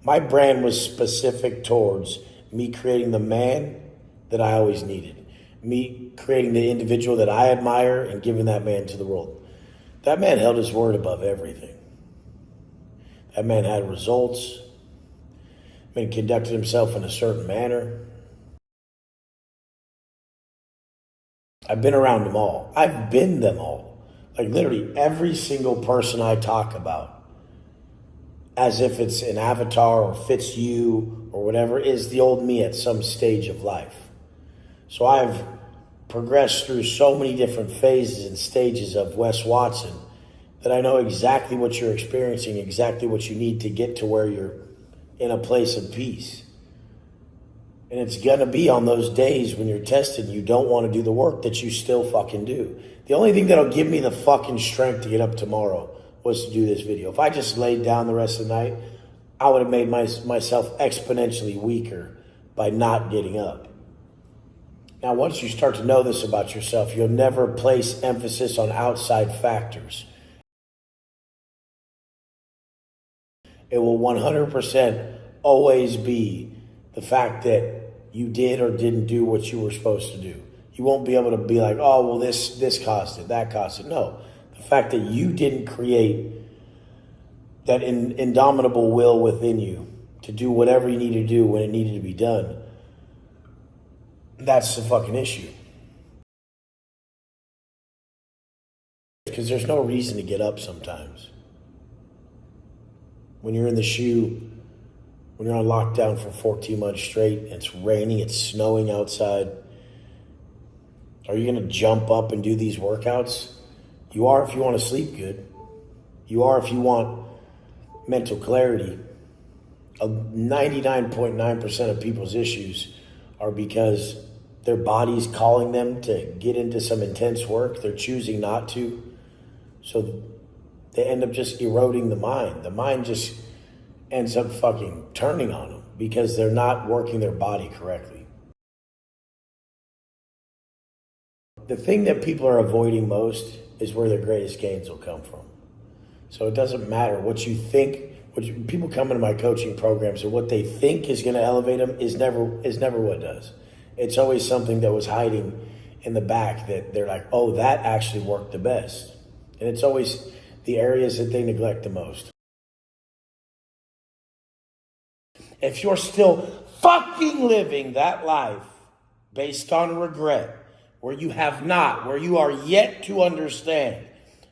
My brand was specific towards me creating the man that I always needed, me creating the individual that I admire and giving that man to the world. That man held his word above everything. That man had results, man conducted himself in a certain manner. I've been around them all. I've been them all. Like literally every single person I talk about, as if it's an avatar or fits you or whatever, is the old me at some stage of life. So I've progressed through so many different phases and stages of Wes Watson that I know exactly what you're experiencing, exactly what you need to get to where you're in a place of peace. And it's gonna be on those days when you're tested and you don't want to do the work that you still fucking do. The only thing that'll give me the fucking strength to get up tomorrow was to do this video. If I just laid down the rest of the night, I would have made myself exponentially weaker by not getting up. Now, once you start to know this about yourself, you'll never place emphasis on outside factors. It will 100% always be the fact that you did or didn't do what you were supposed to do. You won't be able to be like, oh, well, this caused it, that caused it. No, the fact that you didn't create that indomitable will within you to do whatever you need to do when it needed to be done, that's the fucking issue. Because there's no reason to get up sometimes. When you're in the shoe, when you're on lockdown for 14 months straight, it's raining, it's snowing outside, are you going to jump up and do these workouts? You are if you want to sleep good. You are if you want mental clarity. 99.9% of people's issues are because their body's calling them to get into some intense work. They're choosing not to. So they end up just eroding the mind. The mind just ends up fucking turning on them because they're not working their body correctly. The thing that people are avoiding most is where their greatest gains will come from. So it doesn't matter what you think. People come into my coaching programs and what they think is going to elevate them is never what does. It's always something that was hiding in the back that they're like, oh, that actually worked the best. And it's always the areas that they neglect the most. If you're still fucking living that life based on regret, where you have not, where you are yet to understand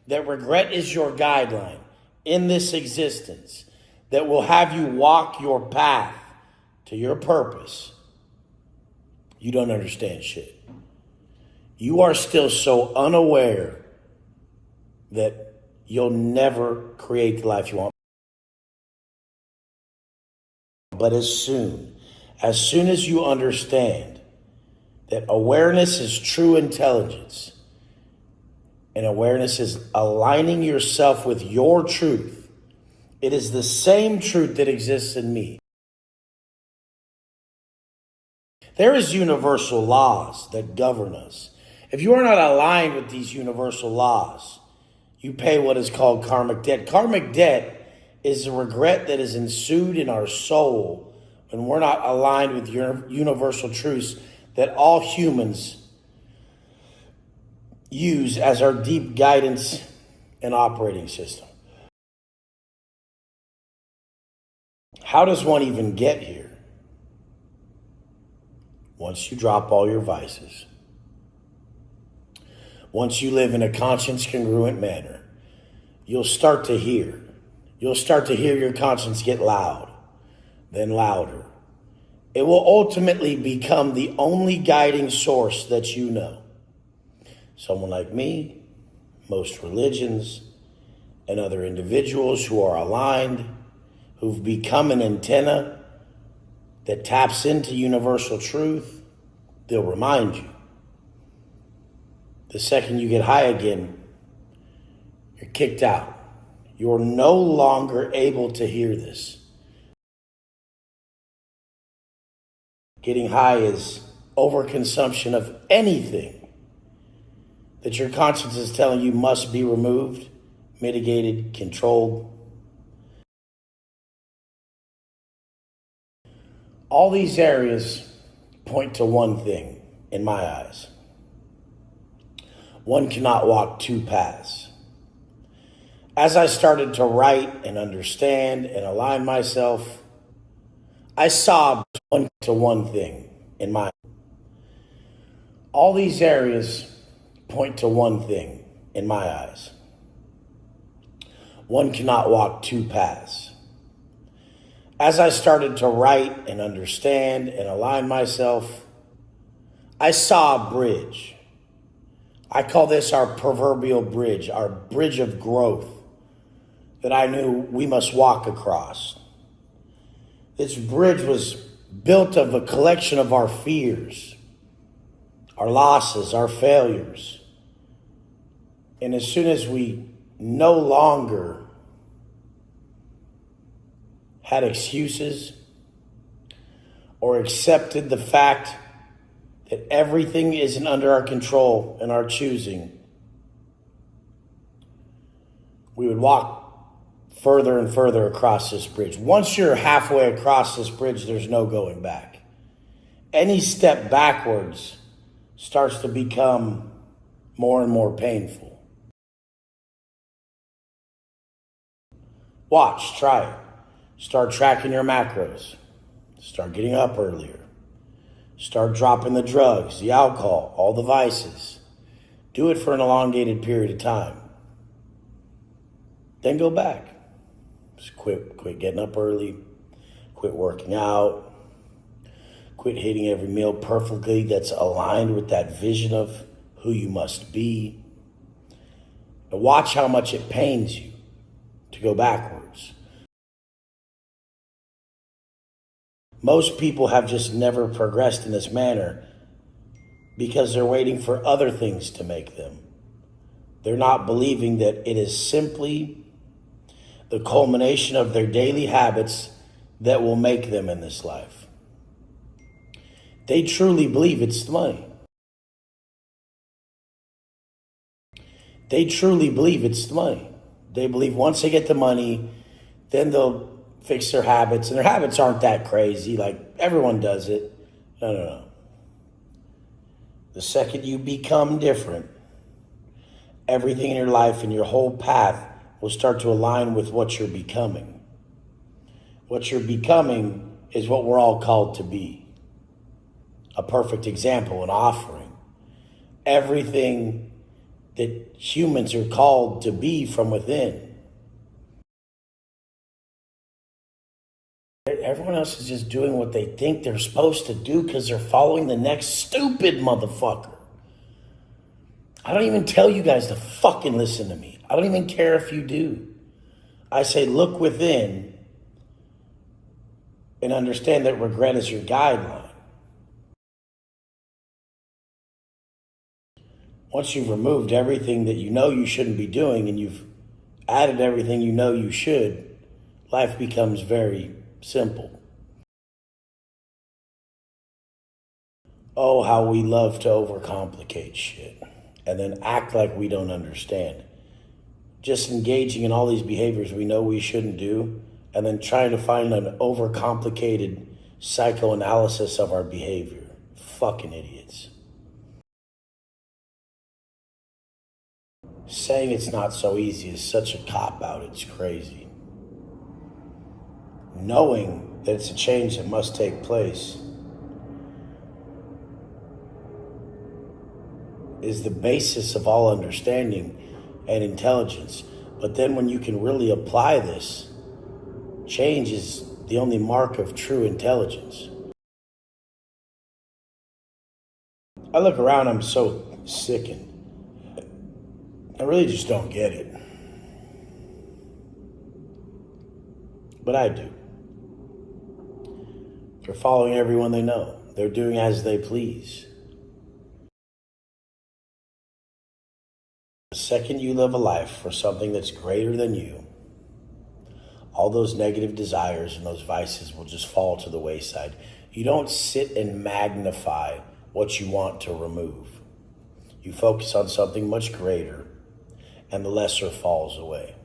that regret is your guideline in this existence, that will have you walk your path to your purpose, you don't understand shit. You are still so unaware that you'll never create the life you want. But as soon as you understand that awareness is true intelligence, and awareness is aligning yourself with your truth, it is the same truth that exists in me. There is universal laws that govern us. If you are not aligned with these universal laws, you pay what is called karmic debt. Karmic debt is the regret that is ensued in our soul when we're not aligned with universal truths that all humans use as our deep guidance and operating system. How does one even get here? Once you drop all your vices, once you live in a conscience congruent manner, you'll start to hear. You'll start to hear your conscience get loud, then louder. It will ultimately become the only guiding source that you know. Someone like me, most religions, and other individuals who are aligned, who've become an antenna that taps into universal truth, they'll remind you. The second you get high again, you're kicked out. You're no longer able to hear this. Getting high is overconsumption of anything that your conscience is telling you must be removed, mitigated, controlled. All these areas point to one thing in my eyes. One cannot walk two paths. As I started to write and understand and align myself, I saw one thing in my eyes. All these areas point to one thing in my eyes. One cannot walk two paths. As I started to write and understand and align myself, I saw a bridge. I call this our proverbial bridge, our bridge of growth that I knew we must walk across. This bridge was built of a collection of our fears, our losses, our failures. And as soon as we no longer had excuses or accepted the fact that everything isn't under our control and our choosing, we would walk further and further across this bridge. Once you're halfway across this bridge, there's no going back. Any step backwards starts to become more and more painful. Watch, try it. Start tracking your macros. Start getting up earlier. Start dropping the drugs, the alcohol, all the vices. Do it for an elongated period of time. Then go back. Just quit getting up early. Quit working out. Quit hitting every meal perfectly that's aligned with that vision of who you must be. And watch how much it pains you to go backwards. Most people have just never progressed in this manner because they're waiting for other things to make them. They're not believing that it is simply the culmination of their daily habits that will make them in this life. They truly believe it's the money. They truly believe it's the money. They believe once they get the money, then they'll fix their habits. And their habits aren't that crazy. Like, everyone does it. No. The second you become different, everything in your life and your whole path will start to align with what you're becoming. What you're becoming is what we're all called to be. A perfect example, an offering. Everything that humans are called to be from within. Everyone else is just doing what they think they're supposed to do because they're following the next stupid motherfucker. I don't even tell you guys to fucking listen to me. I don't even care if you do. I say look within and understand that regret is your guideline. Once you've removed everything that you know you shouldn't be doing and you've added everything you know you should, life becomes very simple. Oh, how we love to overcomplicate shit and then act like we don't understand. Just engaging in all these behaviors we know we shouldn't do and then trying to find an overcomplicated psychoanalysis of our behavior. Fucking idiots. Saying it's not so easy is such a cop-out, it's crazy. Knowing that it's a change that must take place is the basis of all understanding and intelligence. But then when you can really apply this, change is the only mark of true intelligence. I look around, I'm so sickened. I really just don't get it. But I do. They're following everyone they know. They're doing as they please. The second you live a life for something that's greater than you, all those negative desires and those vices will just fall to the wayside. You don't sit and magnify what you want to remove. You focus on something much greater, and the lesser falls away.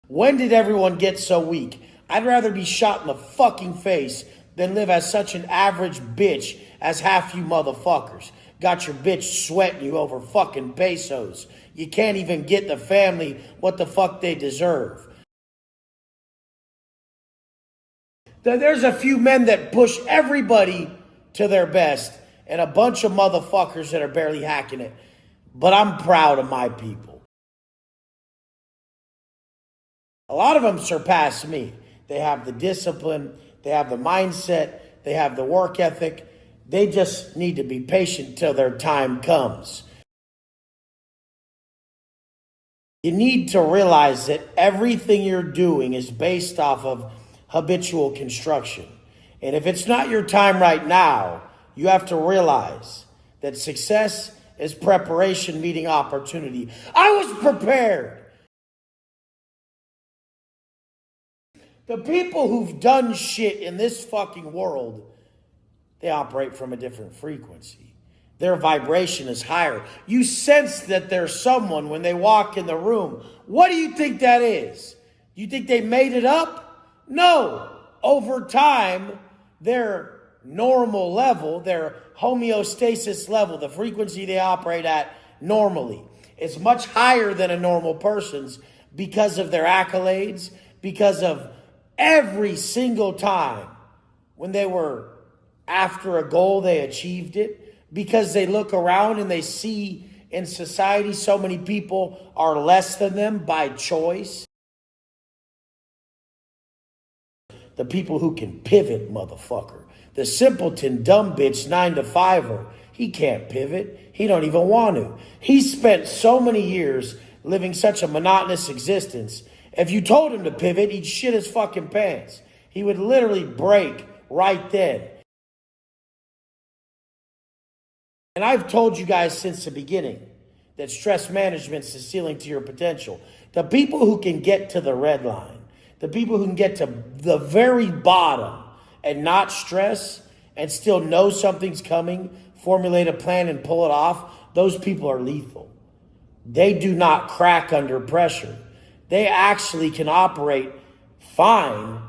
When did everyone get so weak? I'd rather be shot in the fucking face than live as such an average bitch as half you motherfuckers. Got your bitch sweating you over fucking pesos. You can't even get the family what the fuck they deserve. There's a few men that push everybody to their best and a bunch of motherfuckers that are barely hacking it. But I'm proud of my people. A lot of them surpass me. They have the discipline, they have the mindset, they have the work ethic. They just need to be patient till their time comes. You need to realize that everything you're doing is based off of habitual construction. And if it's not your time right now, you have to realize that success is preparation meeting opportunity. I was prepared. The people who've done shit in this fucking world, they operate from a different frequency. Their vibration is higher. You sense that there's someone when they walk in the room. What do you think that is? You think they made it up? No. Over time, their normal level, their homeostasis level, the frequency they operate at normally, is much higher than a normal person's because of their accolades, because of every single time when they were after a goal, they achieved it, because they look around and they see in society so many people are less than them by choice. The people who can pivot, motherfucker. The simpleton, dumb bitch, 9-to-5er, he can't pivot. He don't even want to. He spent so many years living such a monotonous existence. If you told him to pivot, he'd shit his fucking pants. He would literally break right then. And I've told you guys since the beginning that stress management's the ceiling to your potential. The people who can get to the red line, the people who can get to the very bottom and not stress and still know something's coming, formulate a plan and pull it off, those people are lethal. They do not crack under pressure. They actually can operate fine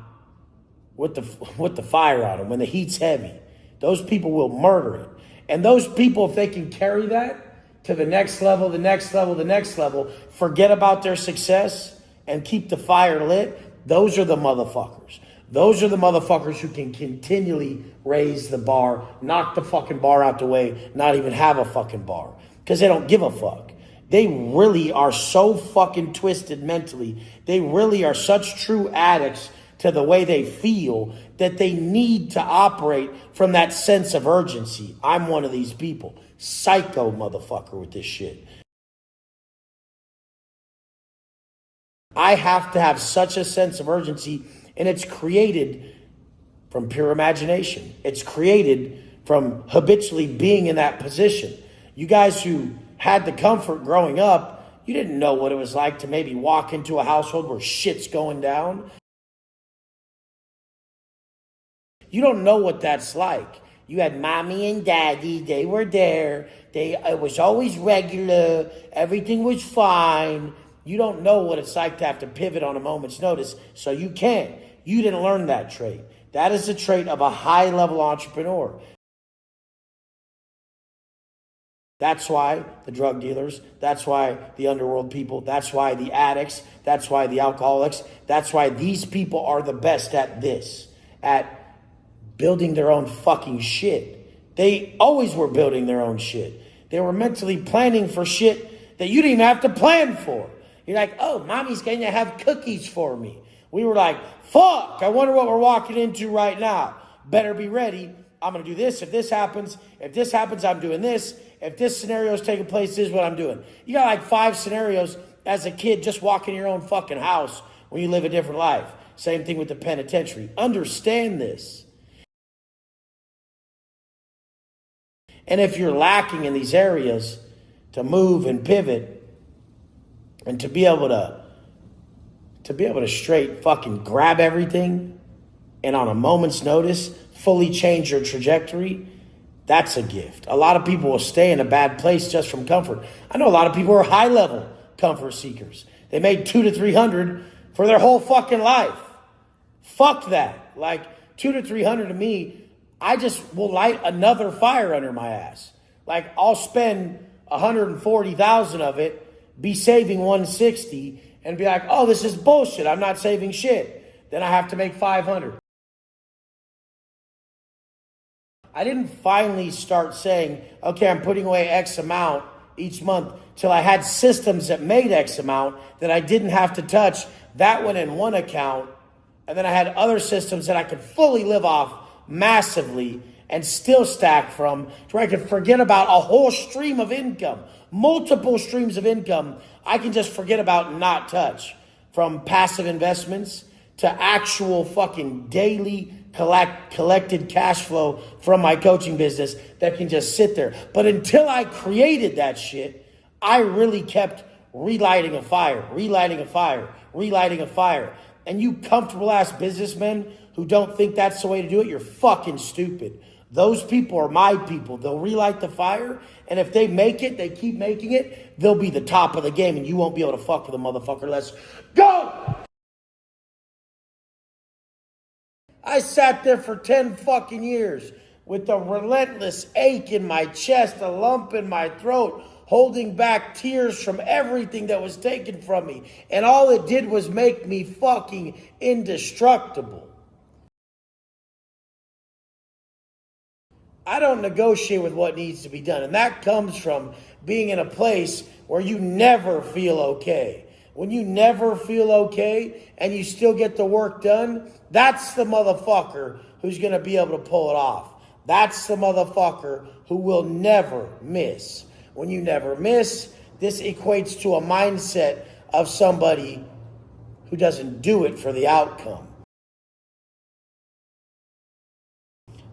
with the fire on them when the heat's heavy. Those people will murder it. And those people, if they can carry that to the next level, the next level, the next level, forget about their success and keep the fire lit, those are the motherfuckers. Those are the motherfuckers who can continually raise the bar, knock the fucking bar out the way, not even have a fucking bar, because they don't give a fuck. They really are so fucking twisted mentally. They really are such true addicts to the way they feel that they need to operate from that sense of urgency. I'm one of these people. Psycho motherfucker with this shit. I have to have such a sense of urgency, and it's created from pure imagination. It's created from habitually being in that position. You guys who had the comfort growing up, you didn't know what it was like to maybe walk into a household where shit's going down. You don't know what that's like. You had mommy and daddy, they were there. It was always regular. Everything was fine. You don't know what it's like to have to pivot on a moment's notice, so you can't. You didn't learn that trait. That is a trait of a high-level entrepreneur. That's why the drug dealers, that's why the underworld people, that's why the addicts, that's why the alcoholics, that's why these people are the best at this, at building their own fucking shit. They always were building their own shit. They were mentally planning for shit that you didn't even have to plan for. You're like, oh, mommy's going to have cookies for me. We were like, fuck, I wonder what we're walking into right now. Better be ready. I'm going to do this. If this happens, I'm doing this. If this scenario is taking place, this is what I'm doing. You got like 5 scenarios as a kid just walking in your own fucking house when you live a different life. Same thing with the penitentiary. Understand this. And if you're lacking in these areas to move and pivot and to be able to straight fucking grab everything and on a moment's notice fully change your trajectory, that's a gift. A lot of people will stay in a bad place just from comfort. I know a lot of people are high-level comfort seekers. They made 200 to 300 for their whole fucking life. Fuck that. Like 200 to 300 to me, I just will light another fire under my ass. Like I'll spend 140,000 of it, be saving 160, and be like, oh, this is bullshit. I'm not saving shit. Then I have to make 500. I didn't finally start saying, okay, I'm putting away X amount each month till I had systems that made X amount that I didn't have to touch. That went in one account. And then I had other systems that I could fully live off massively and still stack from, to where I could forget about a whole stream of income, multiple streams of income I can just forget about and not touch, from passive investments to actual fucking daily collected cash flow from my coaching business that can just sit there. But until I created that shit, I really kept relighting a fire, relighting a fire, relighting a fire. And you comfortable ass businessmen who don't think that's the way to do it, you're fucking stupid. Those people are my people. They'll relight the fire, and if they make it, they keep making it, they'll be the top of the game, and you won't be able to fuck with a motherfucker. Let's go! I sat there for 10 fucking years with a relentless ache in my chest, a lump in my throat, holding back tears from everything that was taken from me. And all it did was make me fucking indestructible. I don't negotiate with what needs to be done. And that comes from being in a place where you never feel okay. When you never feel okay and you still get the work done, that's the motherfucker who's going to be able to pull it off. That's the motherfucker who will never miss. When you never miss, this equates to a mindset of somebody who doesn't do it for the outcome.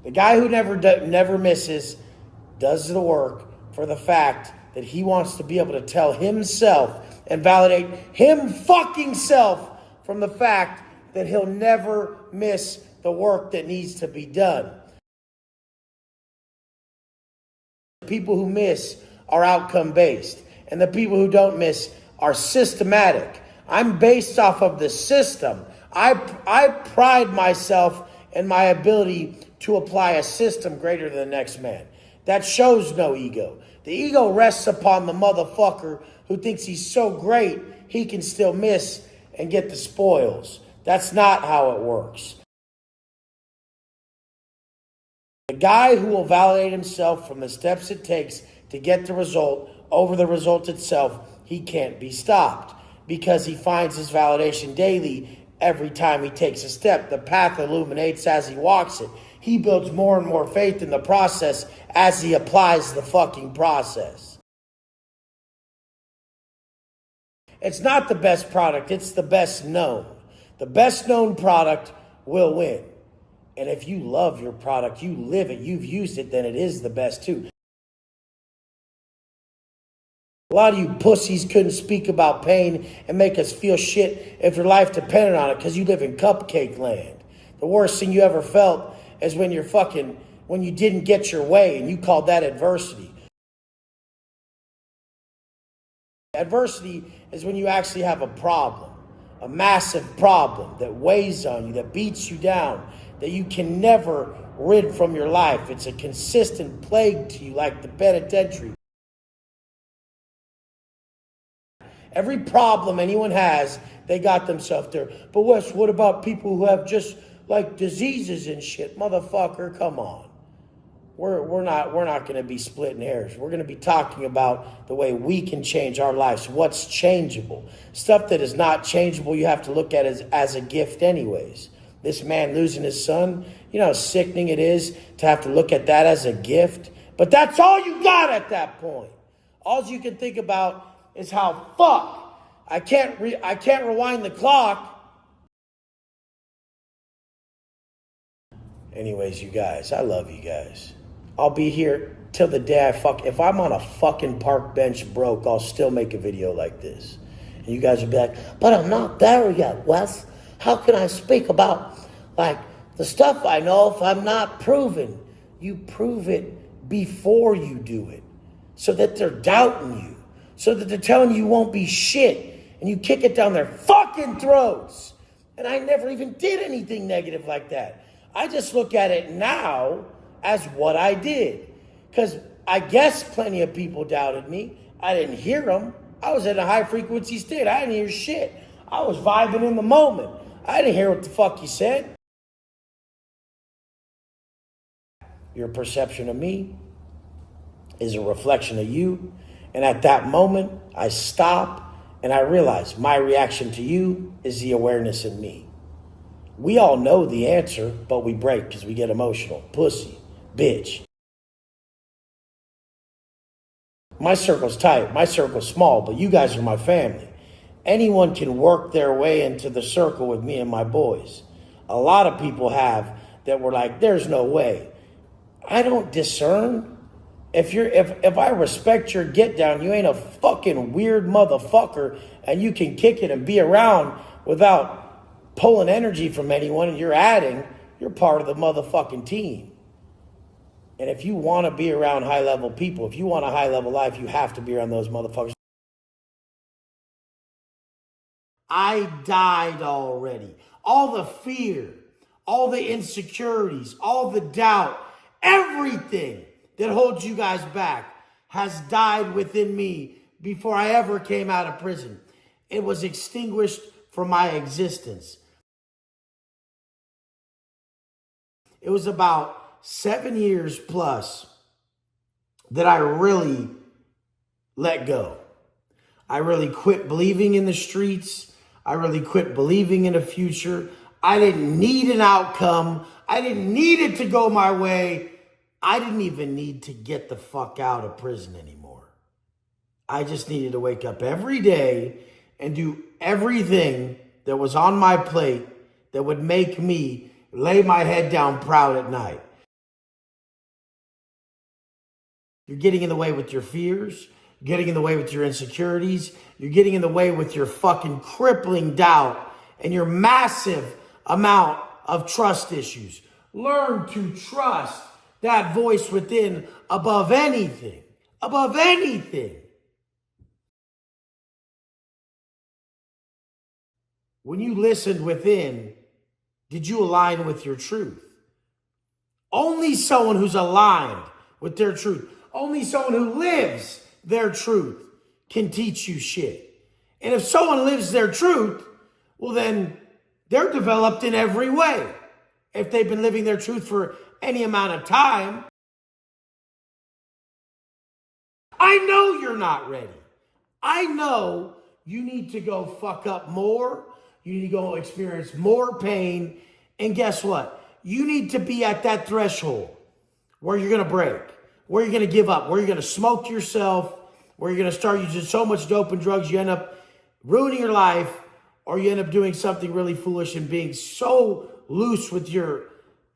The guy who never misses does the work for the fact that he wants to be able to tell himself and validate him fucking self from the fact that he'll never miss the work that needs to be done. People who miss are outcome based, and the people who don't miss are systematic. I'm based off of the system. I pride myself in my ability to apply a system greater than the next man. That shows no ego. The ego rests upon the motherfucker who thinks he's so great he can still miss and get the spoils. That's not how it works. The guy who will validate himself from the steps it takes to get the result over the result itself, he can't be stopped because he finds his validation daily every time he takes a step. The path illuminates as he walks it. He builds more and more faith in the process as he applies the fucking process. It's not the best product, it's the best known. The best known product will win. And if you love your product, you live it, you've used it, then it is the best too. A lot of you pussies couldn't speak about pain and make us feel shit if your life depended on it because you live in cupcake land. The worst thing you ever felt is when you didn't get your way and you called that adversity. Adversity is when you actually have a problem, a massive problem that weighs on you, that beats you down, that you can never rid from your life. It's a consistent plague to you like the penitentiary. Every problem anyone has, they got themselves there. But Wes, what about people who have just like diseases and shit? Motherfucker, come on. We're not going to be splitting hairs. We're going to be talking about the way we can change our lives. What's changeable? Stuff that is not changeable, you have to look at as a gift anyways. This man losing his son, you know how sickening it is to have to look at that as a gift? But that's all you got at that point. All you can think about is how, fuck, I can't rewind the clock. Anyways, you guys, I love you guys. I'll be here till the day I fuck. If I'm on a fucking park bench broke, I'll still make a video like this. And you guys will be like, but I'm not there yet, Wes. How can I speak about, like, the stuff I know if I'm not proven? You prove it before you do it, so that they're doubting you, so that they're telling you won't be shit, and you kick it down their fucking throats. And I never even did anything negative like that. I just look at it now as what I did. Because I guess plenty of people doubted me. I didn't hear them. I was at a high frequency state. I didn't hear shit. I was vibing in the moment. I didn't hear what the fuck you said. Your perception of me is a reflection of you. And at that moment, I stop and I realize my reaction to you is the awareness in me. We all know the answer, but we break because we get emotional. Pussy, bitch. My circle's tight, my circle's small, but you guys are my family. Anyone can work their way into the circle with me and my boys. A lot of people have that were like, there's no way. I don't discern. If I respect your get down, you ain't a fucking weird motherfucker and you can kick it and be around without pulling energy from anyone and you're part of the motherfucking team. And if you want to be around high level people, if you want a high level life, you have to be around those motherfuckers. I died already. All the fear, all the insecurities, all the doubt, everything that holds you guys back has died within me before I ever came out of prison. It was extinguished from my existence. It was about 7 years plus that I really let go. I really quit believing in the streets. I really quit believing in a future. I didn't need an outcome. I didn't need it to go my way. I didn't even need to get the fuck out of prison anymore. I just needed to wake up every day and do everything that was on my plate that would make me lay my head down proud at night. You're getting in the way with your fears. You're getting in the way with your insecurities. You're getting in the way with your fucking crippling doubt and your massive amount of trust issues. Learn to trust that voice within above anything. Above anything. When you listened within, did you align with your truth? Only someone who's aligned with their truth, only someone who lives their truth can teach you shit. And if someone lives their truth, well then they're developed in every way. If they've been living their truth for any amount of time, I know you're not ready. I know you need to go fuck up more. You need to go experience more pain. And guess what? You need to be at that threshold where you're going to break, where you're going to give up, where you're going to smoke yourself, where you're going to start using so much dope and drugs you end up ruining your life, or you end up doing something really foolish and being so loose with your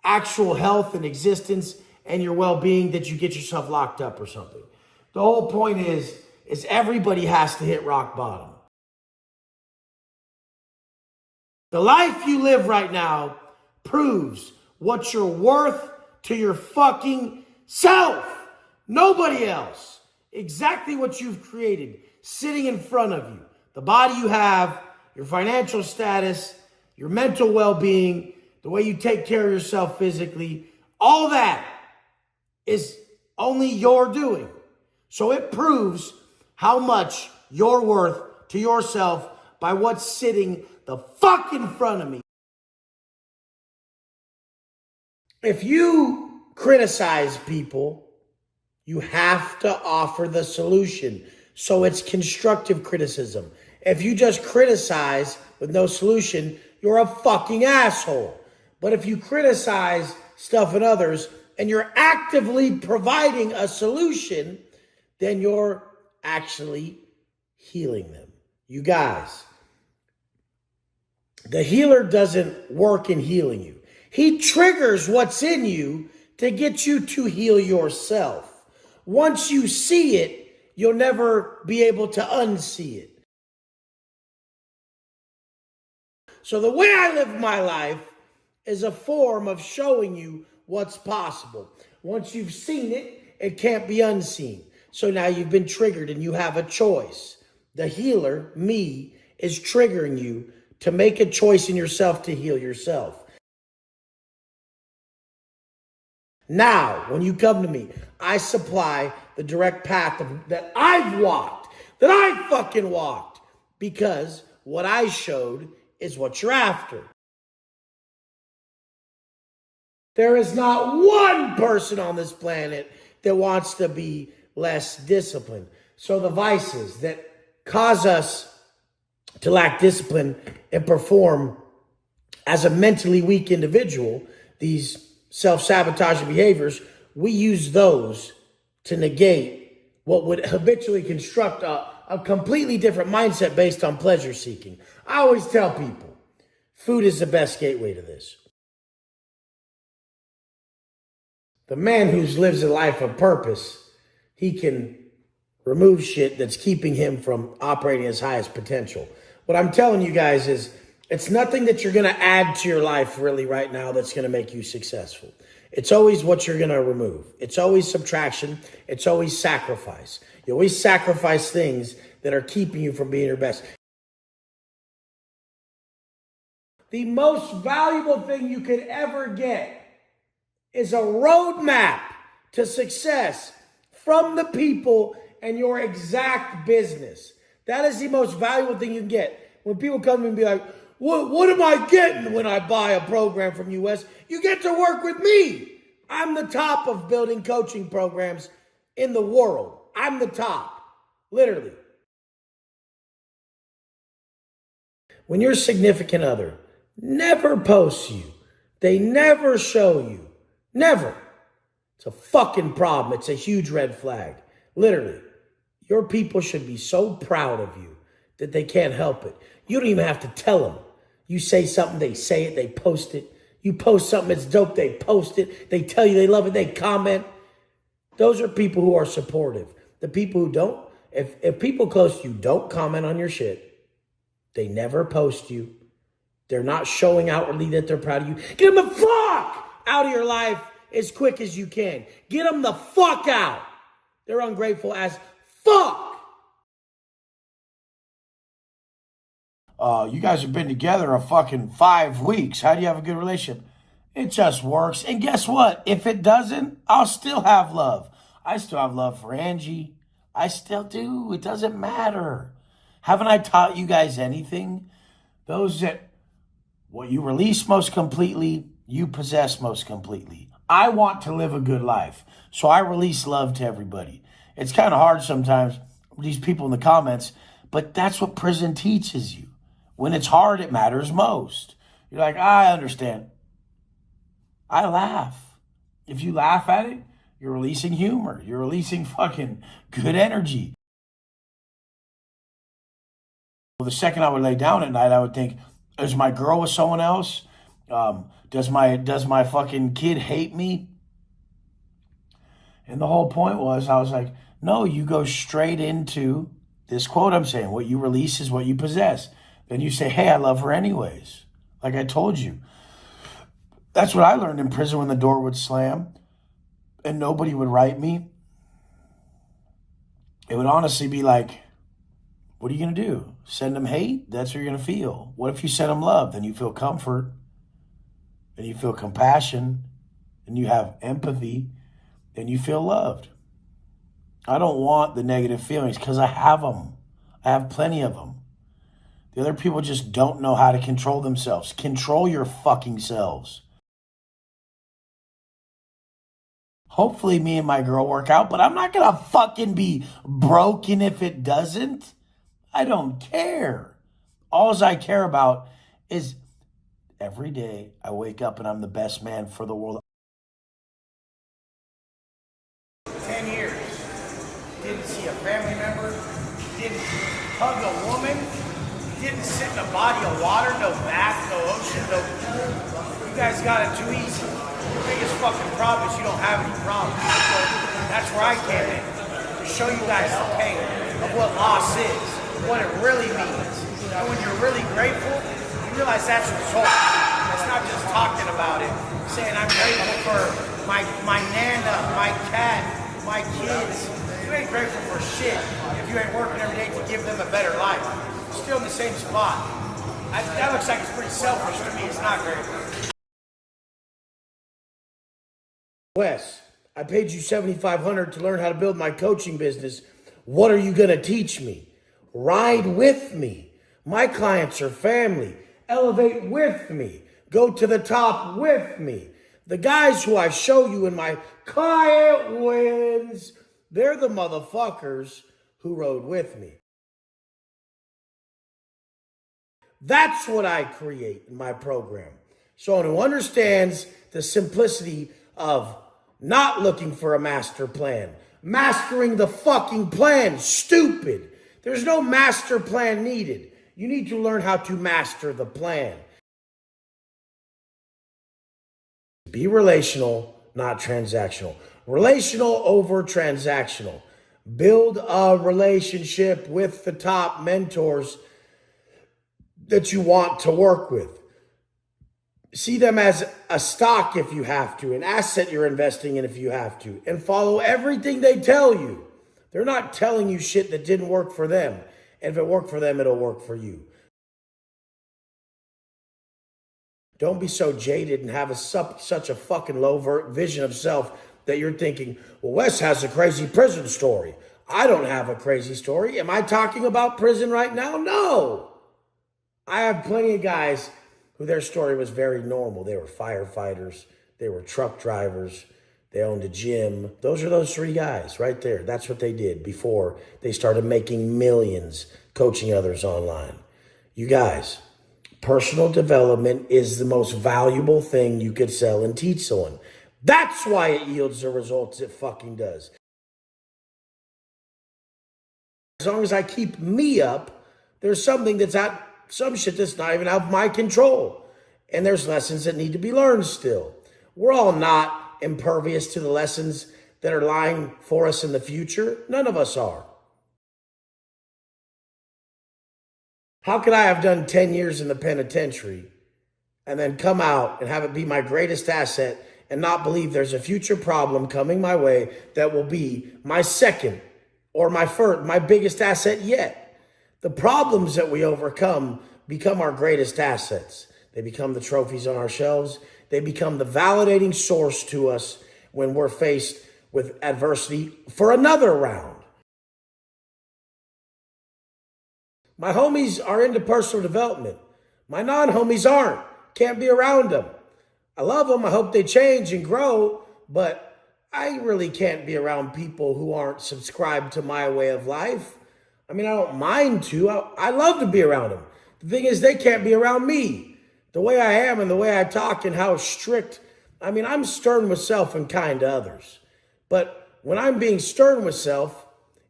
actual health and existence and your well-being that you get yourself locked up or something. The whole point is everybody has to hit rock bottom. The life you live right now proves what you're worth to your fucking self. Nobody else. Exactly what you've created sitting in front of you. The body you have, your financial status, your mental well-being, the way you take care of yourself physically, all that is only your doing. So it proves how much you're worth to yourself by what's sitting the fuck in front of me. If you criticize people, you have to offer the solution. So it's constructive criticism. If you just criticize with no solution, you're a fucking asshole. But if you criticize stuff in others and you're actively providing a solution, then you're actually healing them. You guys, the healer doesn't work in healing you. He triggers what's in you to get you to heal yourself. Once you see it, you'll never be able to unsee it. So the way I live my life is a form of showing you what's possible. Once you've seen it, it can't be unseen. So now you've been triggered and you have a choice. The healer, me, is triggering you to make a choice in yourself to heal yourself. Now, when you come to me, I supply the direct path that I've walked, that I fucking walked, because what I showed is what you're after. There is not one person on this planet that wants to be less disciplined. So the vices that cause us to lack discipline and perform as a mentally weak individual, these self-sabotaging behaviors, we use those to negate what would habitually construct a completely different mindset based on pleasure seeking. I always tell people, food is the best gateway to this. The man who lives a life of purpose, he can remove shit that's keeping him from operating his highest potential. What I'm telling you guys is, it's nothing that you're going to add to your life really right now that's going to make you successful. It's always what you're going to remove. It's always subtraction. It's always sacrifice. You always sacrifice things that are keeping you from being your best. The most valuable thing you could ever get is a roadmap to success from the people and your exact business. That is the most valuable thing you can get. When people come and be like, what am I getting when I buy a program from US? You get to work with me. I'm the top of building coaching programs in the world. I'm the top, literally. When your significant other never posts you, they never show you, never. It's a fucking problem. It's a huge red flag. Literally. Your people should be so proud of you that they can't help it. You don't even have to tell them. You say something, they say it, they post it. You post something that's dope, they post it. They tell you they love it, they comment. Those are people who are supportive. The people who don't, if people close to you don't comment on your shit, they never post you, they're not showing outwardly that they're proud of you, get them the fuck out of your life as quick as you can. Get them the fuck out. They're ungrateful as fuck. You guys have been together a fucking 5 weeks. How do you have a good relationship? It just works. And guess what? If it doesn't, I'll still have love. I still have love for Angie. I still do. It doesn't matter. Haven't I taught you guys anything? Those that, what you release most completely, you possess most completely. I want to live a good life, so I release love to everybody. It's kind of hard sometimes, these people in the comments, but that's what prison teaches you. When it's hard, it matters most. You're like, I understand. I laugh. If you laugh at it, you're releasing humor. You're releasing fucking good energy. Well, the second I would lay down at night, I would think, is my girl with someone else? Does my fucking kid hate me? And the whole point was, I was like, no, you go straight into this quote I'm saying. What you release is what you possess. Then you say, hey, I love her anyways. Like I told you. That's what I learned in prison when the door would slam and nobody would write me. It would honestly be like, what are you going to do? Send them hate? That's what you're going to feel. What if you send them love? Then you feel comfort. Then you feel compassion. And you have empathy. Then you feel loved. I don't want the negative feelings because I have them. I have plenty of them. The other people just don't know how to control themselves. Control your fucking selves. Hopefully me and my girl work out, but I'm not going to fucking be broken if it doesn't. I don't care. All I care about is every day I wake up and I'm the best man for the world. 10 years. Didn't see a family member. Didn't hug a woman. Didn't sit in a body of water. No bath, no ocean, no pool. You guys got it too easy. Your biggest fucking problem is you don't have any problems. So that's where I came in. To show you guys the pain of what loss is. What it really means. And when you're really grateful, you realize that's result. It's not just talking about it, saying I'm grateful for my nana, my cat, my kids. You ain't grateful for shit if you ain't working every day to give them a better life. You're still in the same spot. That looks like it's pretty selfish to me. It's not great. Wes, I paid you $7,500 to learn how to build my coaching business. What are you going to teach me? Ride with me. My clients are family. Elevate with me. Go to the top with me. The guys who I show you in my client wins, they're the motherfuckers who rode with me. That's what I create in my program. Someone who understands the simplicity of not looking for a master plan, mastering the fucking plan. Stupid. There's no master plan needed. You need to learn how to master the plan. Be relational, not transactional. Relational over transactional. Build a relationship with the top mentors that you want to work with. See them as a stock if you have to, an asset you're investing in if you have to, and follow everything they tell you. They're not telling you shit that didn't work for them. And if it worked for them, it'll work for you. Don't be so jaded and have such a fucking low vision of self that you're thinking, well, Wes has a crazy prison story. I don't have a crazy story. Am I talking about prison right now? No. I have plenty of guys who their story was very normal. They were firefighters. They were truck drivers. They owned a gym. Those are those three guys right there. That's what they did before they started making millions coaching others online. You guys, personal development is the most valuable thing you could sell and teach someone. That's why it yields the results it fucking does. As long as I keep me up, there's something that's out, some shit that's not even out of my control. And there's lessons that need to be learned still. We're all not impervious to the lessons that are lying for us in the future. None of us are. How could I have done 10 years in the penitentiary and then come out and have it be my greatest asset and not believe there's a future problem coming my way that will be my second or my first, my biggest asset yet? The problems that we overcome become our greatest assets. They become the trophies on our shelves. They become the validating source to us when we're faced with adversity for another round. My homies are into personal development. My non-homies aren't. Can't be around them. I love them. I hope they change and grow, but I really can't be around people who aren't subscribed to my way of life. I mean, I don't mind to. I love to be around them. The thing is, they can't be around me. The way I am and the way I talk and how strict. I mean, I'm stern with self and kind to others. But when I'm being stern with self,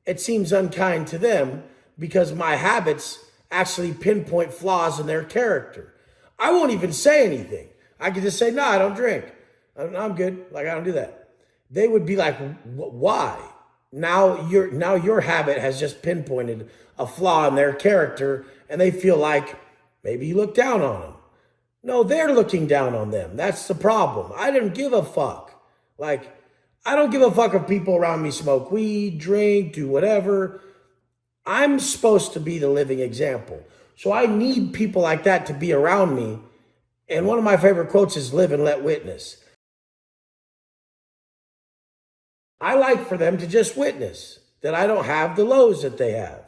it seems unkind to them because my habits actually pinpoint flaws in their character. I won't even say anything. I could just say, no, I don't drink. I'm good. Like, I don't do that. They would be like, why? Now your habit has just pinpointed a flaw in their character and they feel like maybe you look down on them. No, they're looking down on them. That's the problem. I didn't give a fuck. Like, I don't give a fuck if people around me smoke weed, drink, do whatever. I'm supposed to be the living example. So I need people like that to be around me. And one of my favorite quotes is live and let witness. I like for them to just witness that I don't have the lows that they have.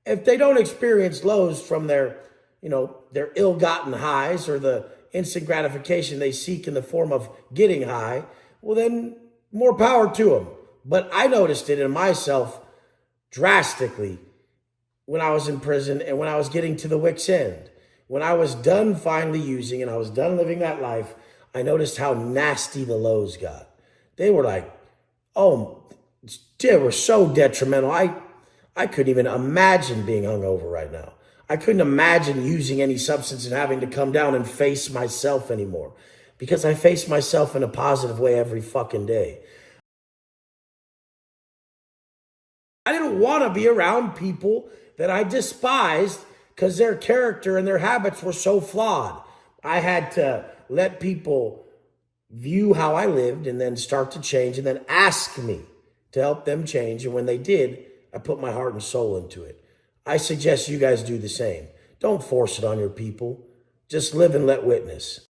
If they don't experience lows from their ill-gotten highs or the instant gratification they seek in the form of getting high, well, then more power to them. But I noticed it in myself drastically when I was in prison and when I was getting to the wit's end. When I was done finally using and I was done living that life, I noticed how nasty the lows got. They were like, oh, they were so detrimental. I couldn't even imagine being hungover right now. I couldn't imagine using any substance and having to come down and face myself anymore because I face myself in a positive way every fucking day. I didn't want to be around people that I despised because their character and their habits were so flawed. I had to let people view how I lived and then start to change and then ask me to help them change. And when they did, I put my heart and soul into it. I suggest you guys do the same. Don't force it on your people. Just live and let witness.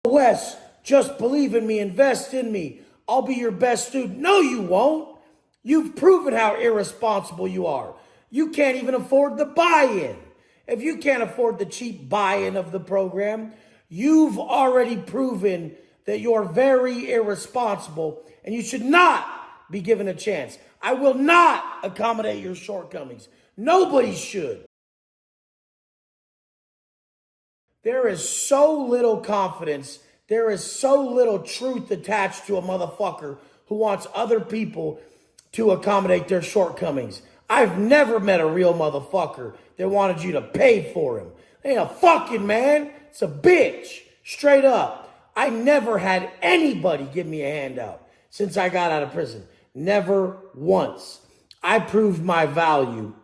Wes, just believe in me, invest in me. I'll be your best student. No, you won't. You've proven how irresponsible you are. You can't even afford the buy-in. If you can't afford the cheap buy-in of the program, you've already proven that you're very irresponsible and you should not be given a chance. I will not accommodate your shortcomings. Nobody should. There is so little confidence, there is so little truth attached to a motherfucker who wants other people to accommodate their shortcomings. I've never met a real motherfucker that wanted you to pay for him. They ain't a fucking man. It's a bitch. Straight up. I never had anybody give me a handout since I got out of prison. Never once. I proved my value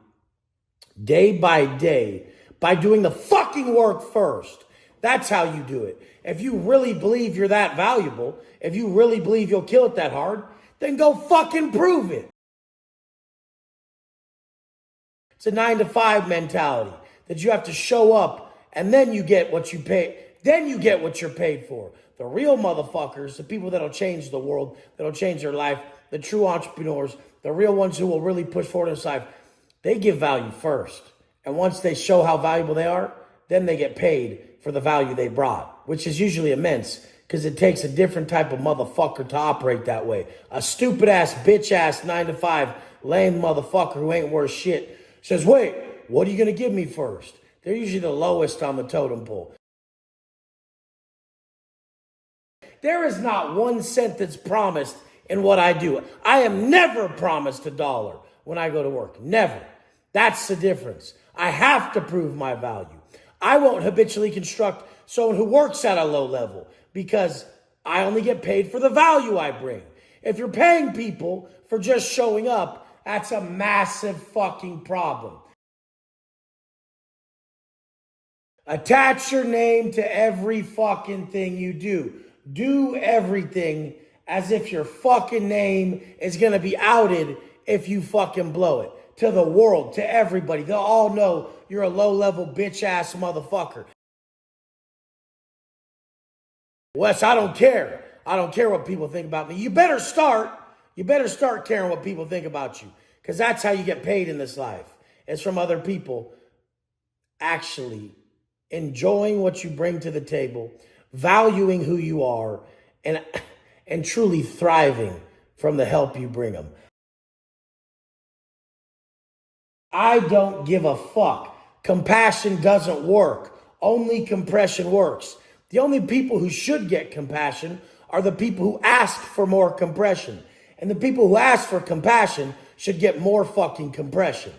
day by day by doing the fucking work first. That's how you do it. If you really believe you're that valuable, if you really believe you'll kill it that hard, then go fucking prove it. It's a 9-to-5 mentality that you have to show up and then you get what you pay. Then you get what you're paid for. The real motherfuckers, the people that'll change the world, that'll change their life, the true entrepreneurs, the real ones who will really push forward in life, they give value first. And once they show how valuable they are, then they get paid for the value they brought, which is usually immense because it takes a different type of motherfucker to operate that way. A stupid ass, bitch ass, 9-to-5, lame motherfucker who ain't worth shit says, wait, what are you going to give me first? They're usually the lowest on the totem pole. There is not 1 cent that's promised in what I do. I am never promised $1 when I go to work. Never. That's the difference. I have to prove my value. I won't habitually construct someone who works at a low level because I only get paid for the value I bring. If you're paying people for just showing up, that's a massive fucking problem. Attach your name to every fucking thing you do. Do everything as if your fucking name is going to be outed if you fucking blow it. To the world, to everybody. They'll all know you're a low-level bitch-ass motherfucker. Wes, I don't care. I don't care what people think about me. You better start caring what people think about you. Because that's how you get paid in this life. It's from other people actually enjoying what you bring to the table, valuing who you are, and truly thriving from the help you bring them. I don't give a fuck. Compassion doesn't work. Only compression works. The only people who should get compassion are the people who ask for more compression. And the people who ask for compassion should get more fucking compression.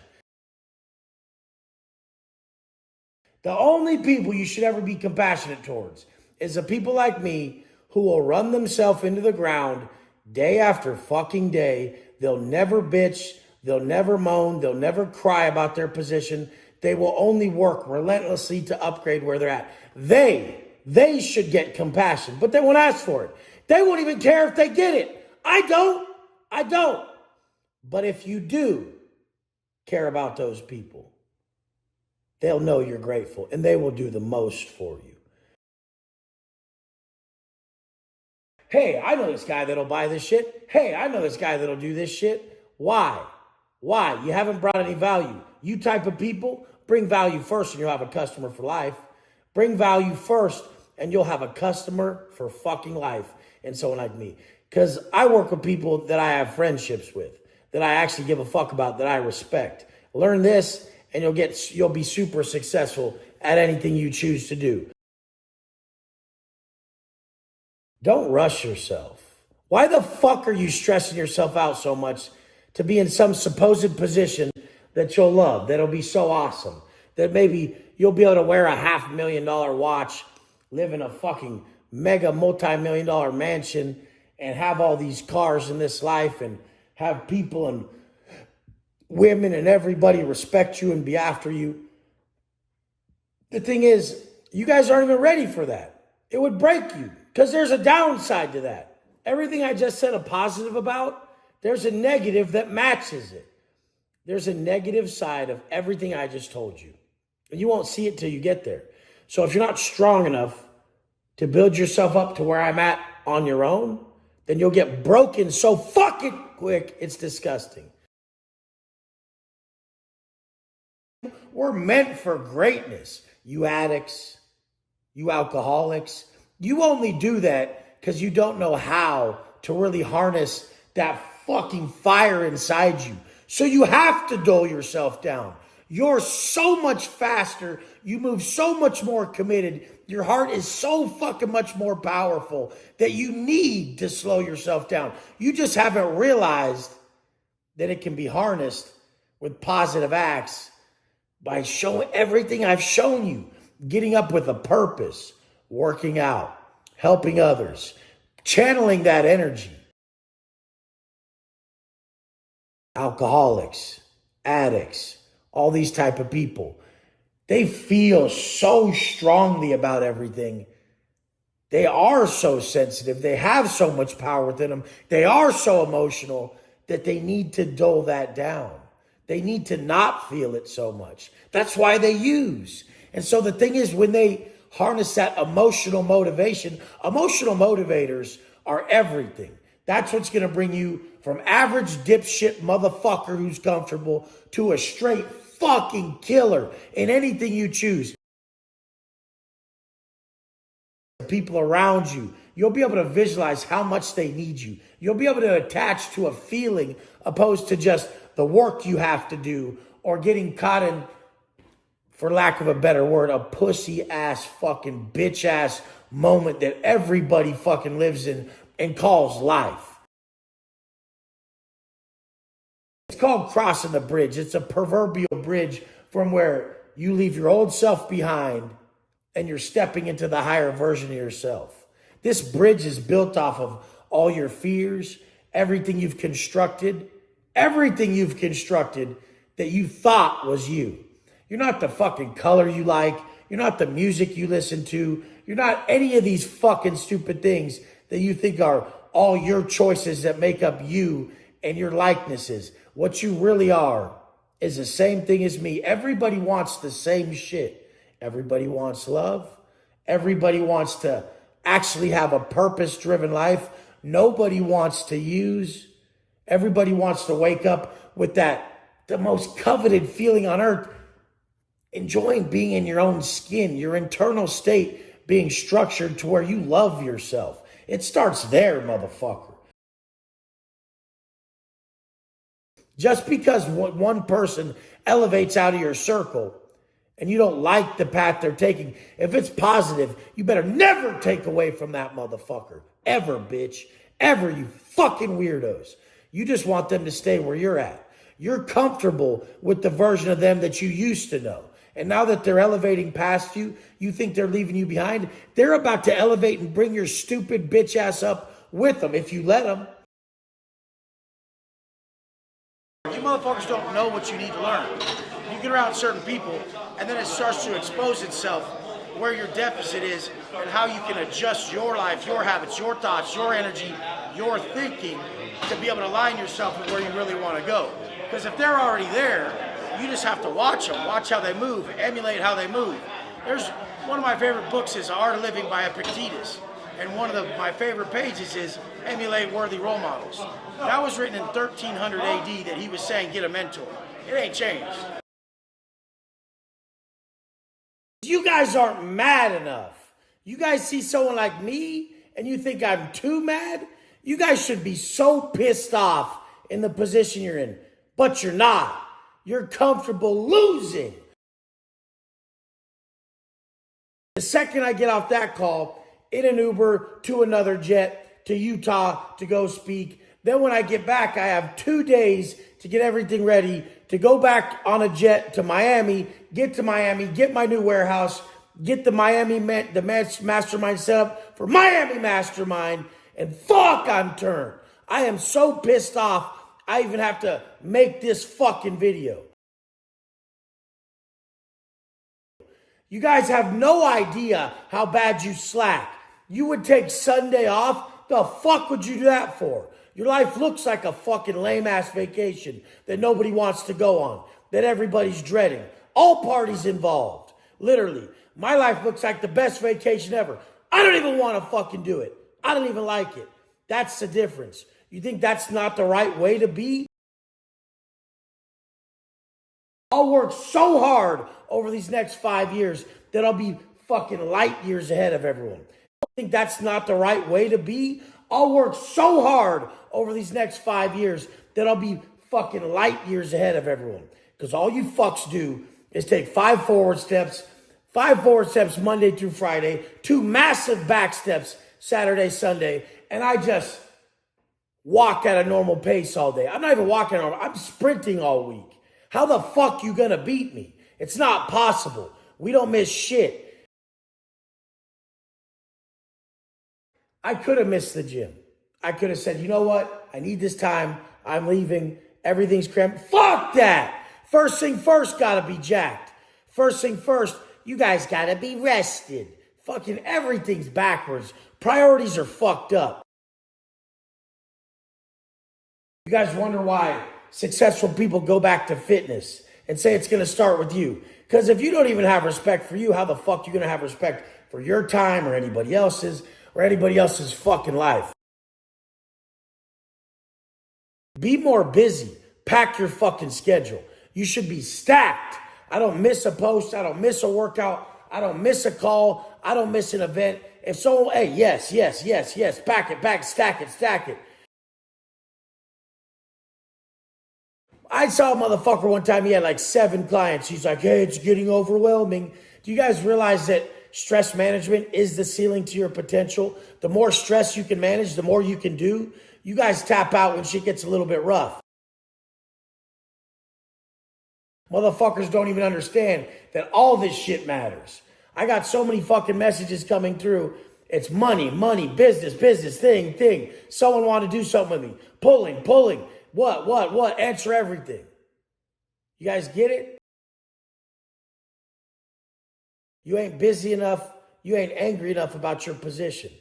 The only people you should ever be compassionate towards is the people like me who will run themselves into the ground day after fucking day. They'll never bitch. They'll never moan. They'll never cry about their position. They will only work relentlessly to upgrade where they're at. They should get compassion, but they won't ask for it. They won't even care if they get it. I don't. But if you do care about those people, they'll know you're grateful and they will do the most for you. Hey, I know this guy that'll buy this shit. Hey, I know this guy that'll do this shit. Why? You haven't brought any value. You type of people, bring value first and you'll have a customer for life. Bring value first and you'll have a customer for fucking life and someone like me. Because I work with people that I have friendships with, that I actually give a fuck about, that I respect. Learn this and you'll be super successful at anything you choose to do. Don't rush yourself. Why the fuck are you stressing yourself out so much to be in some supposed position that you'll love, that'll be so awesome, that maybe you'll be able to wear a $500,000 watch, live in a fucking mega multi-million-dollar mansion, and have all these cars in this life and have people and women and everybody respect you and be after you. The thing is, you guys aren't even ready for that. It would break you because there's a downside to that. Everything I just said a positive about, there's a negative that matches it. There's a negative side of everything I just told you. And you won't see it till you get there. So if you're not strong enough to build yourself up to where I'm at on your own, then you'll get broken so fucking quick, it's disgusting. We're meant for greatness. You addicts, you alcoholics, you only do that because you don't know how to really harness that fucking fire inside you. So you have to dull yourself down. You're so much faster. You move so much more committed. Your heart is so fucking much more powerful that you need to slow yourself down. You just haven't realized that it can be harnessed with positive acts by showing everything I've shown you. Getting up with a purpose, working out, helping others, channeling that energy. Alcoholics, addicts, all these type of people, they feel so strongly about everything. They are so sensitive. They have so much power within them. They are so emotional that they need to dull that down. They need to not feel it so much. That's why they use. And so the thing is, when they harness that emotional motivation, emotional motivators are everything. That's what's going to bring you from average dipshit motherfucker who's comfortable to a straight fucking killer in anything you choose. People around you, you'll be able to visualize how much they need you. You'll be able to attach to a feeling opposed to just the work you have to do or getting caught in, for lack of a better word, a pussy ass fucking bitch ass moment that everybody fucking lives in and calls life. It's called crossing the bridge. It's a proverbial bridge from where you leave your old self behind and you're stepping into the higher version of yourself. This bridge is built off of all your fears, everything you've constructed that you thought was you. You're not the fucking color you like. You're not the music you listen to. You're not any of these fucking stupid things that you think are all your choices that make up you and your likenesses. What you really are is the same thing as me. Everybody wants the same shit. Everybody wants love. Everybody wants to actually have a purpose-driven life. Nobody wants to use. Everybody wants to wake up with the most coveted feeling on earth, enjoying being in your own skin, your internal state being structured to where you love yourself. It starts there, motherfucker. Just because one person elevates out of your circle and you don't like the path they're taking, if it's positive, you better never take away from that motherfucker. Ever, bitch. Ever, you fucking weirdos. You just want them to stay where you're at. You're comfortable with the version of them that you used to know. And now that they're elevating past you, you think they're leaving you behind. They're about to elevate and bring your stupid bitch ass up with them if you let them. You motherfuckers don't know what you need to learn. You get around certain people, and then it starts to expose itself where your deficit is and how you can adjust your life, your habits, your thoughts, your energy, your thinking to be able to align yourself with where you really want to go. Because if they're already there, you just have to watch them, watch how they move, emulate how they move. There's one of my favorite books is Art of Living by Epictetus. And one of my favorite pages is Emulate Worthy Role Models. That was written in 1300 AD that he was saying, get a mentor. It ain't changed. You guys aren't mad enough. You guys see someone like me and you think I'm too mad? You guys should be so pissed off in the position you're in, but you're not. You're comfortable losing. The second I get off that call, in an Uber to another jet to Utah to go speak. Then when I get back, I have 2 days to get everything ready to go back on a jet to Miami, get my new warehouse, get the mastermind set up for Miami Mastermind, and fuck, I'm turned. I am so pissed off, I even have to make this fucking video. You guys have no idea how bad you slack. You would take Sunday off? The fuck would you do that for? Your life looks like a fucking lame-ass vacation that nobody wants to go on, that everybody's dreading. All parties involved. Literally. My life looks like the best vacation ever. I don't even want to fucking do it. I don't even like it. That's the difference. You think that's not the right way to be? I'll work so hard over these next 5 years that I'll be fucking light years ahead of everyone. I think that's not the right way to be? I'll work so hard over these next 5 years that I'll be fucking light years ahead of everyone. Because all you fucks do is take 5 forward steps Monday through Friday, 2 massive back steps Saturday, Sunday, and I just walk at a normal pace all day. I'm not even walking on, I'm sprinting all week. How the fuck you gonna beat me? It's not possible. We don't miss shit. I could have missed the gym. I could have said, you know what? I need this time. I'm leaving. Everything's cramped. Fuck that. First thing first, gotta be jacked. First thing first, you guys gotta be rested. Fucking everything's backwards. Priorities are fucked up. You guys wonder why successful people go back to fitness and say it's gonna start with you. Because if you don't even have respect for you, how the fuck you gonna have respect for your time or anybody else's fucking life? Be more busy. Pack your fucking schedule. You should be stacked. I don't miss a post. I don't miss a workout. I don't miss a call. I don't miss an event. If so, hey, yes. Pack it, stack it. I saw a motherfucker one time, he had like 7 clients. He's like, hey, it's getting overwhelming. Do you guys realize that stress management is the ceiling to your potential? The more stress you can manage, the more you can do. You guys tap out when shit gets a little bit rough. Motherfuckers don't even understand that all this shit matters. I got so many fucking messages coming through. It's money, business, thing. Someone want to do something with me. Pulling. What? Answer everything. You guys get it? You ain't busy enough. You ain't angry enough about your position.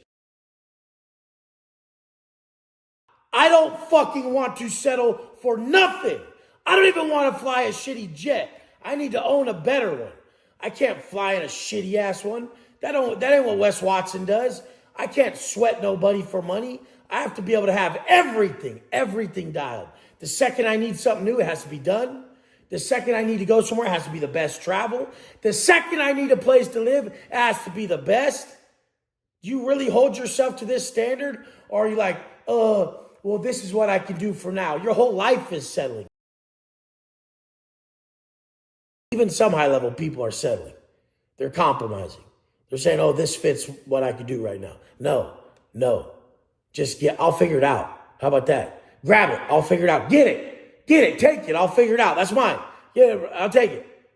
I don't fucking want to settle for nothing. I don't even want to fly a shitty jet. I need to own a better one. I can't fly in a shitty ass one. That ain't what Wes Watson does. I can't sweat nobody for money. I have to be able to have everything dialed. The second I need something new, it has to be done. The second I need to go somewhere, it has to be the best travel. The second I need a place to live, it has to be the best. Do you really hold yourself to this standard? Or are you like, well, this is what I can do for now? Your whole life is settling. Even some high-level people are settling. They're compromising. They're saying, oh, this fits what I can do right now. No. I'll figure it out. How about that? Grab it. I'll figure it out. Get it. Take it. I'll figure it out. That's mine. Yeah, I'll take it.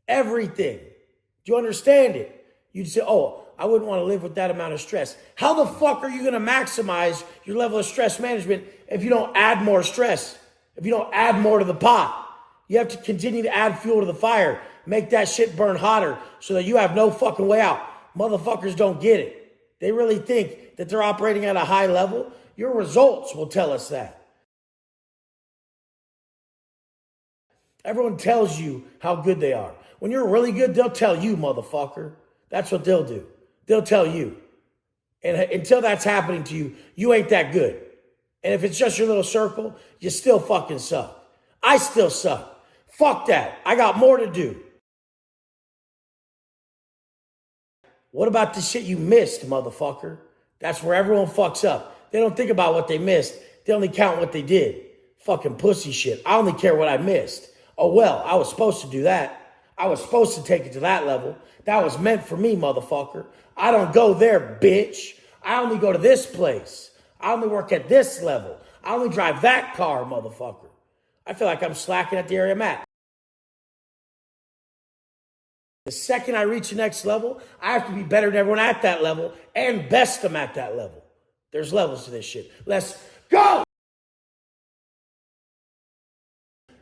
Everything. Do you understand it? You'd say, oh, I wouldn't want to live with that amount of stress. How the fuck are you going to maximize your level of stress management if you don't add more stress? If you don't add more to the pot? You have to continue to add fuel to the fire. Make that shit burn hotter so that you have no fucking way out. Motherfuckers don't get it. They really think that they're operating at a high level. Your results will tell us that. Everyone tells you how good they are. When you're really good, they'll tell you, motherfucker. That's what they'll do. They'll tell you. And until that's happening to you, you ain't that good. And if it's just your little circle, you still fucking suck. I still suck. Fuck that. I got more to do. What about the shit you missed, motherfucker? That's where everyone fucks up. They don't think about what they missed. They only count what they did. Fucking pussy shit. I only care what I missed. Oh, well, I was supposed to do that. I was supposed to take it to that level. That was meant for me, motherfucker. I don't go there, bitch. I only go to this place. I only work at this level. I only drive that car, motherfucker. I feel like I'm slacking at the area I'm at. The second I reach the next level, I have to be better than everyone at that level and best them at that level. There's levels to this shit. Let's go!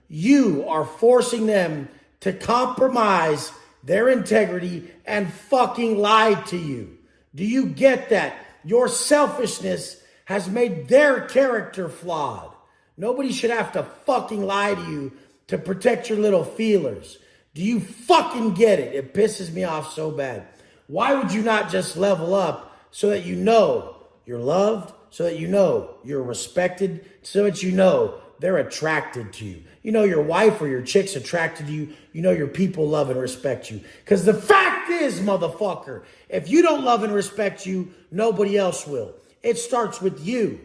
You are forcing them to compromise their integrity and fucking lie to you. Do you get that? Your selfishness has made their character flawed. Nobody should have to fucking lie to you to protect your little feelers. Do you fucking get it? It pisses me off so bad. Why would you not just level up so that you know you're loved, so that you know you're respected, so that you know they're attracted to you? You know your wife or your chick's attracted to you. You know your people love and respect you. Because the fact is, motherfucker, if you don't love and respect you, nobody else will. It starts with you.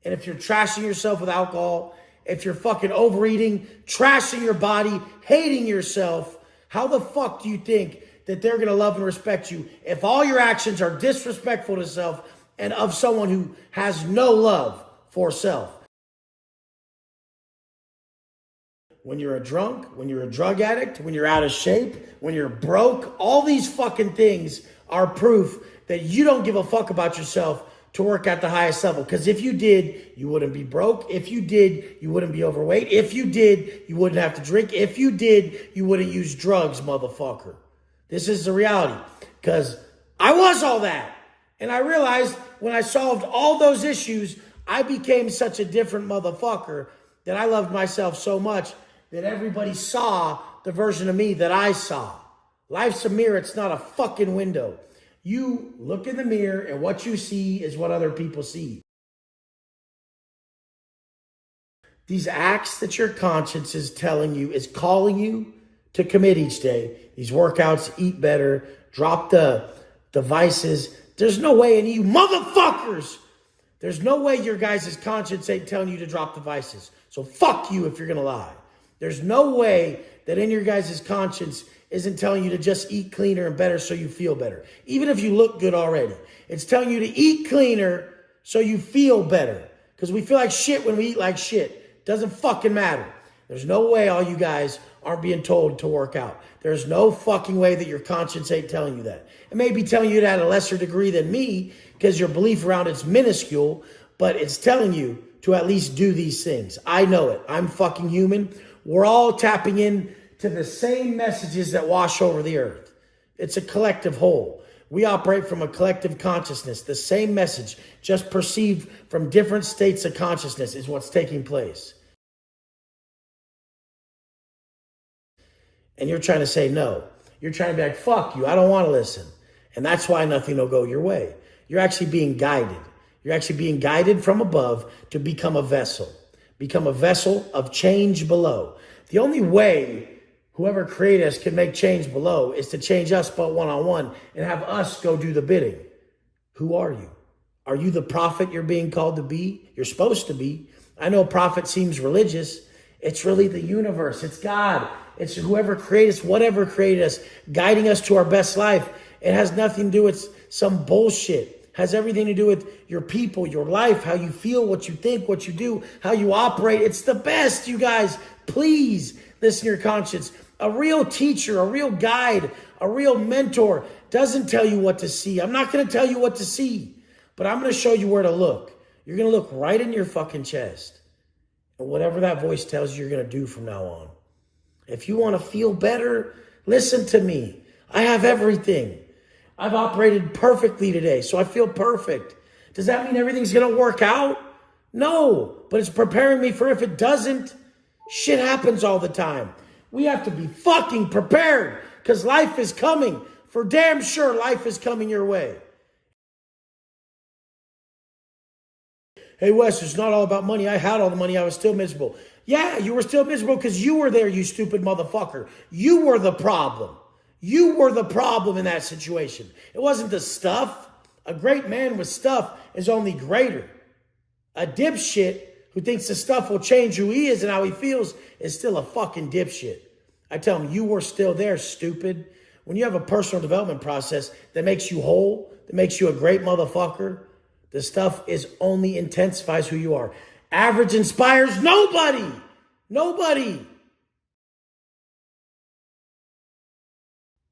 And if you're trashing yourself with alcohol, if you're fucking overeating, trashing your body, hating yourself, how the fuck do you think that they're going to love and respect you if all your actions are disrespectful to self and of someone who has no love for self? When you're a drunk, when you're a drug addict, when you're out of shape, when you're broke, all these fucking things are proof that you don't give a fuck about yourself to work at the highest level. Because if you did, you wouldn't be broke. If you did, you wouldn't be overweight. If you did, you wouldn't have to drink. If you did, you wouldn't use drugs, motherfucker. This is the reality. Because I was all that. And I realized when I solved all those issues, I became such a different motherfucker that I loved myself so much that everybody saw the version of me that I saw. Life's a mirror. It's not a fucking window. You look in the mirror and what you see is what other people see. These acts that your conscience is telling you, is calling you to commit each day. These workouts, eat better, drop the vices. There's no way, and you motherfuckers, there's no way your guys' conscience ain't telling you to drop the vices. So fuck you if you're going to lie. There's no way that in your guys' conscience isn't telling you to just eat cleaner and better so you feel better. Even if you look good already. It's telling you to eat cleaner so you feel better. Because we feel like shit when we eat like shit. Doesn't fucking matter. There's no way all you guys aren't being told to work out. There's no fucking way that your conscience ain't telling you that. It may be telling you that at a lesser degree than me because your belief around it's minuscule, but it's telling you to at least do these things. I know it. I'm fucking human. We're all tapping in to the same messages that wash over the earth. It's a collective whole. We operate from a collective consciousness. The same message, just perceived from different states of consciousness, is what's taking place. And you're trying to say no. You're trying to be like, fuck you, I don't want to listen. And that's why nothing will go your way. You're actually being guided. You're actually being guided from above to become a vessel. Become a vessel of change below. The only way whoever created us can make change below is to change us but one-on-one and have us go do the bidding. Who are you? Are you the prophet you're being called to be? You're supposed to be. I know prophet seems religious. It's really the universe. It's God. It's whoever created us, whatever created us, guiding us to our best life. It has nothing to do with some bullshit. It has everything to do with your people, your life, how you feel, what you think, what you do, how you operate. It's the best, you guys. Please listen to your conscience. A real teacher, a real guide, a real mentor doesn't tell you what to see. I'm not going to tell you what to see, but I'm going to show you where to look. You're going to look right in your fucking chest. And whatever that voice tells you, you're going to do from now on. If you want to feel better, listen to me. I have everything. I've operated perfectly today, so I feel perfect. Does that mean everything's going to work out? No, but it's preparing me for if it doesn't. Shit happens all the time. We have to be fucking prepared because life is coming. For damn sure, life is coming your way. Hey, Wes, it's not all about money. I had all the money. I was still miserable. Yeah, you were still miserable because you were there, you stupid motherfucker. You were the problem. You were the problem in that situation. It wasn't the stuff. A great man with stuff is only greater. A dipshit who thinks the stuff will change who he is and how he feels is still a fucking dipshit. I tell him, you were still there, stupid. When you have a personal development process that makes you whole, that makes you a great motherfucker, the stuff is only intensifies who you are. Average inspires nobody. Nobody.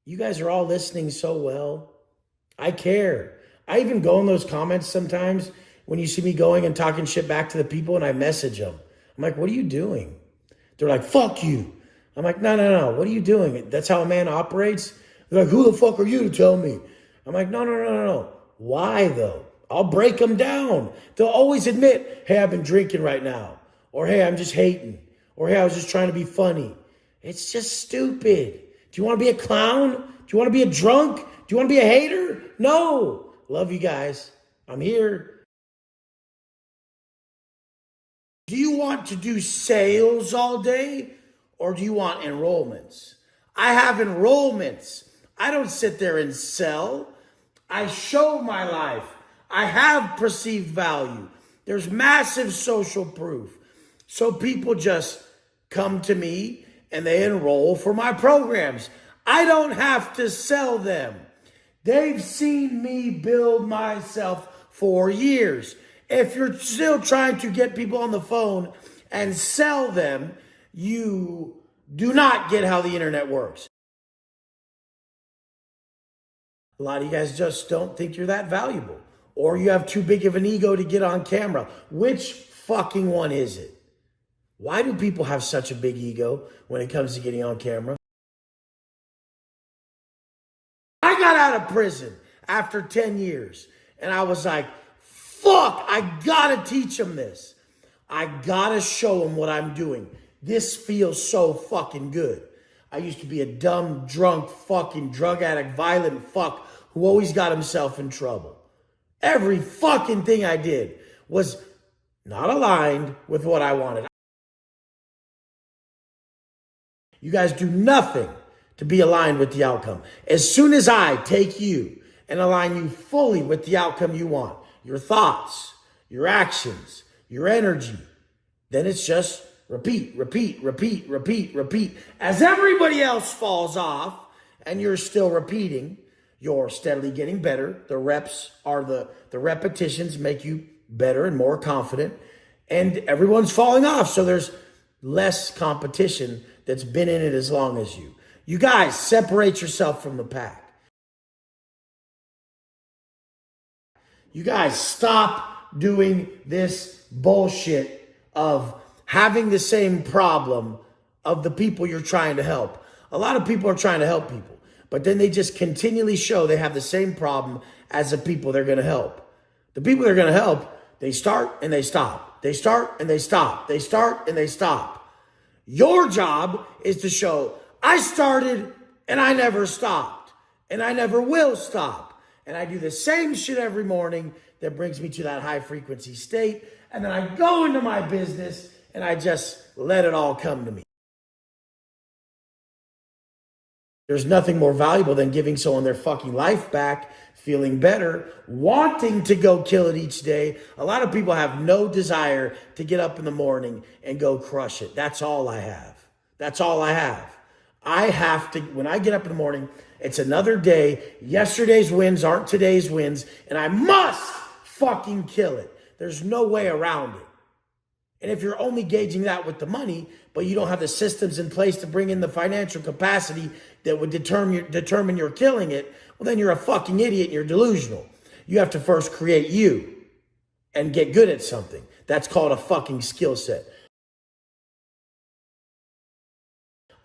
You guys are all listening so well. I care. I even go in those comments sometimes when you see me going and talking shit back to the people and I message them. I'm like, what are you doing? They're like, fuck you. I'm like, no. What are you doing? That's how a man operates? They're like, who the fuck are you to tell me? I'm like, no. Why though? I'll break them down. They'll always admit, hey, I've been drinking right now. Or hey, I'm just hating. Or hey, I was just trying to be funny. It's just stupid. Do you want to be a clown? Do you want to be a drunk? Do you want to be a hater? No. Love you guys. I'm here. Do you want to do sales all day? Or do you want enrollments? I have enrollments. I don't sit there and sell. I show my life. I have perceived value. There's massive social proof. So people just come to me and they enroll for my programs. I don't have to sell them. They've seen me build myself for years. If you're still trying to get people on the phone and sell them, you do not get how the internet works. A lot of you guys just don't think you're that valuable, or you have too big of an ego to get on camera. Which fucking one is it? Why do people have such a big ego when it comes to getting on camera? I got out of prison after 10 years and I was like, fuck, I gotta teach them this. I gotta show them what I'm doing. This feels so fucking good. I used to be a dumb, drunk, fucking drug addict, violent fuck who always got himself in trouble. Every fucking thing I did was not aligned with what I wanted. You guys do nothing to be aligned with the outcome. As soon as I take you and align you fully with the outcome you want, your thoughts, your actions, your energy, then it's just repeat, repeat, repeat, repeat, repeat. As everybody else falls off and you're still repeating, you're steadily getting better. The reps are the repetitions make you better and more confident. And everyone's falling off. So there's less competition that's been in it as long as you. You guys separate yourself from the pack. You guys stop doing this bullshit of having the same problem of the people you're trying to help. A lot of people are trying to help people, but then they just continually show they have the same problem as the people they're going to help. The people they're going to help, they start and they stop. They start and they stop. They start and they stop. Your job is to show, I started and I never stopped and I never will stop. And I do the same shit every morning that brings me to that high frequency state. And then I go into my business and I just let it all come to me. There's nothing more valuable than giving someone their fucking life back, feeling better, wanting to go kill it each day. A lot of people have no desire to get up in the morning and go crush it. That's all I have. That's all I have. I have to, when I get up in the morning, it's another day. Yesterday's wins aren't today's wins, and I must fucking kill it. There's no way around it. And if you're only gauging that with the money, but you don't have the systems in place to bring in the financial capacity that would determine you're killing it, well, then you're a fucking idiot and you're delusional. You have to first create you and get good at something. That's called a fucking skill set.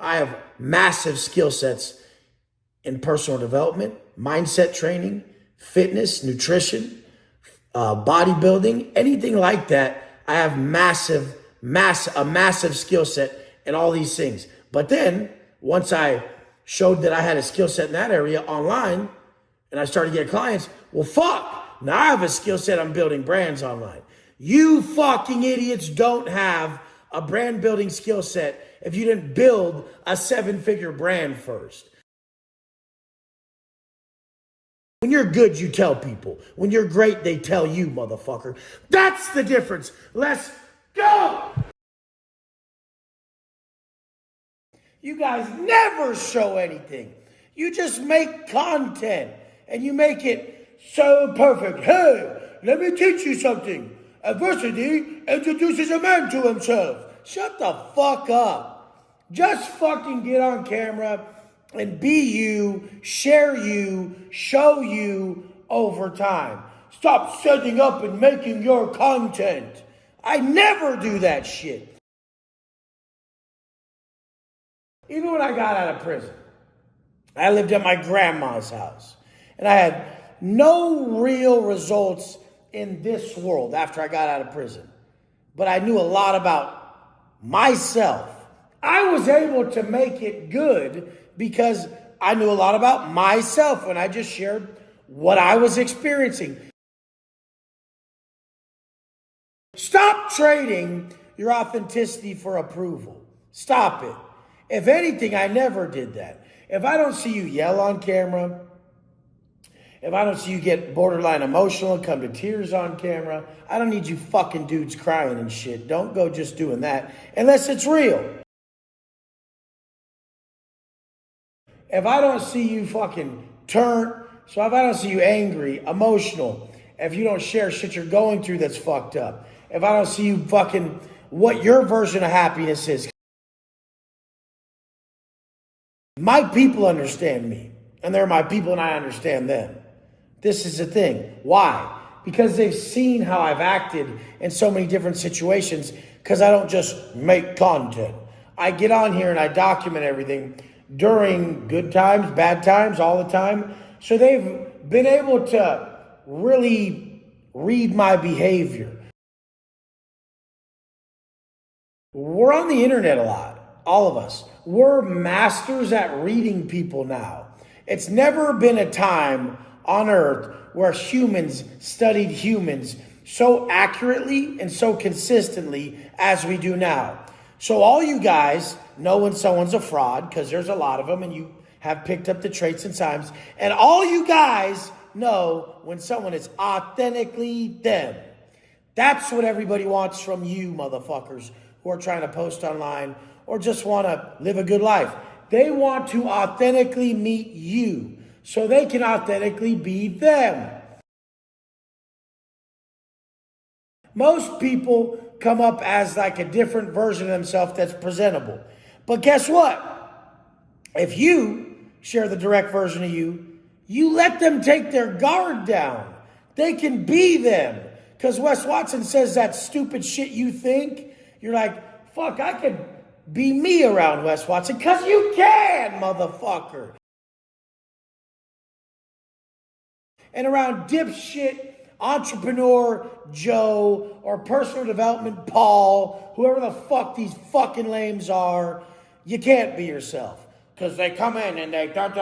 I have massive skill sets in personal development, mindset training, fitness, nutrition, bodybuilding, anything like that. I have a massive skill set in all these things. But then once I showed that I had a skill set in that area online and I started getting clients, well, fuck, now I have a skill set on building brands online. You fucking idiots don't have a brand building skill set if you didn't build a 7-figure brand first. When you're good, you tell people. When you're great, they tell you, motherfucker. That's the difference. Let's go. You guys never show anything. You just make content and you make it so perfect. Hey, let me teach you something. Adversity introduces a man to himself. Shut the fuck up. Just fucking get on camera and be you, share you, show you over time. Stop setting up and making your content. I never do that shit. Even when I got out of prison, I lived at my grandma's house and I had no real results in this world after I got out of prison, but I knew a lot about myself. I was able to make it good because I knew a lot about myself when I just shared what I was experiencing. Stop trading your authenticity for approval. Stop it. If anything, I never did that. If I don't see you yell on camera, if I don't see you get borderline emotional and come to tears on camera, I don't need you fucking dudes crying and shit. Don't go just doing that unless it's real. If I don't see you fucking turn, so if I don't see you angry, emotional, if you don't share shit you're going through that's fucked up, if I don't see you fucking what your version of happiness is, my people understand me, and they're my people and I understand them. This is the thing. Why? Because they've seen how I've acted in so many different situations, because I don't just make content. I get on here and I document everything during good times, bad times, all the time. So they've been able to really read my behavior. We're on the internet a lot, all of us. We're masters at reading people now. It's never been a time on earth where humans studied humans so accurately and so consistently as we do now. So all you guys know when someone's a fraud, because there's a lot of them and you have picked up the traits and signs. And all you guys know when someone is authentically them. That's what everybody wants from you motherfuckers who are trying to post online or just want to live a good life. They want to authentically meet you so they can authentically be them. Most people come up as like a different version of themselves that's presentable. But guess what? If you share the direct version of you, you let them take their guard down. They can be them. Because Wes Watson says that stupid shit you think, you're like, fuck, I could be me around Wes Watson. Because you can, motherfucker. And around dipshit entrepreneur Joe or personal development Paul, whoever the fuck these fucking lames are, you can't be yourself. Because they come in and they have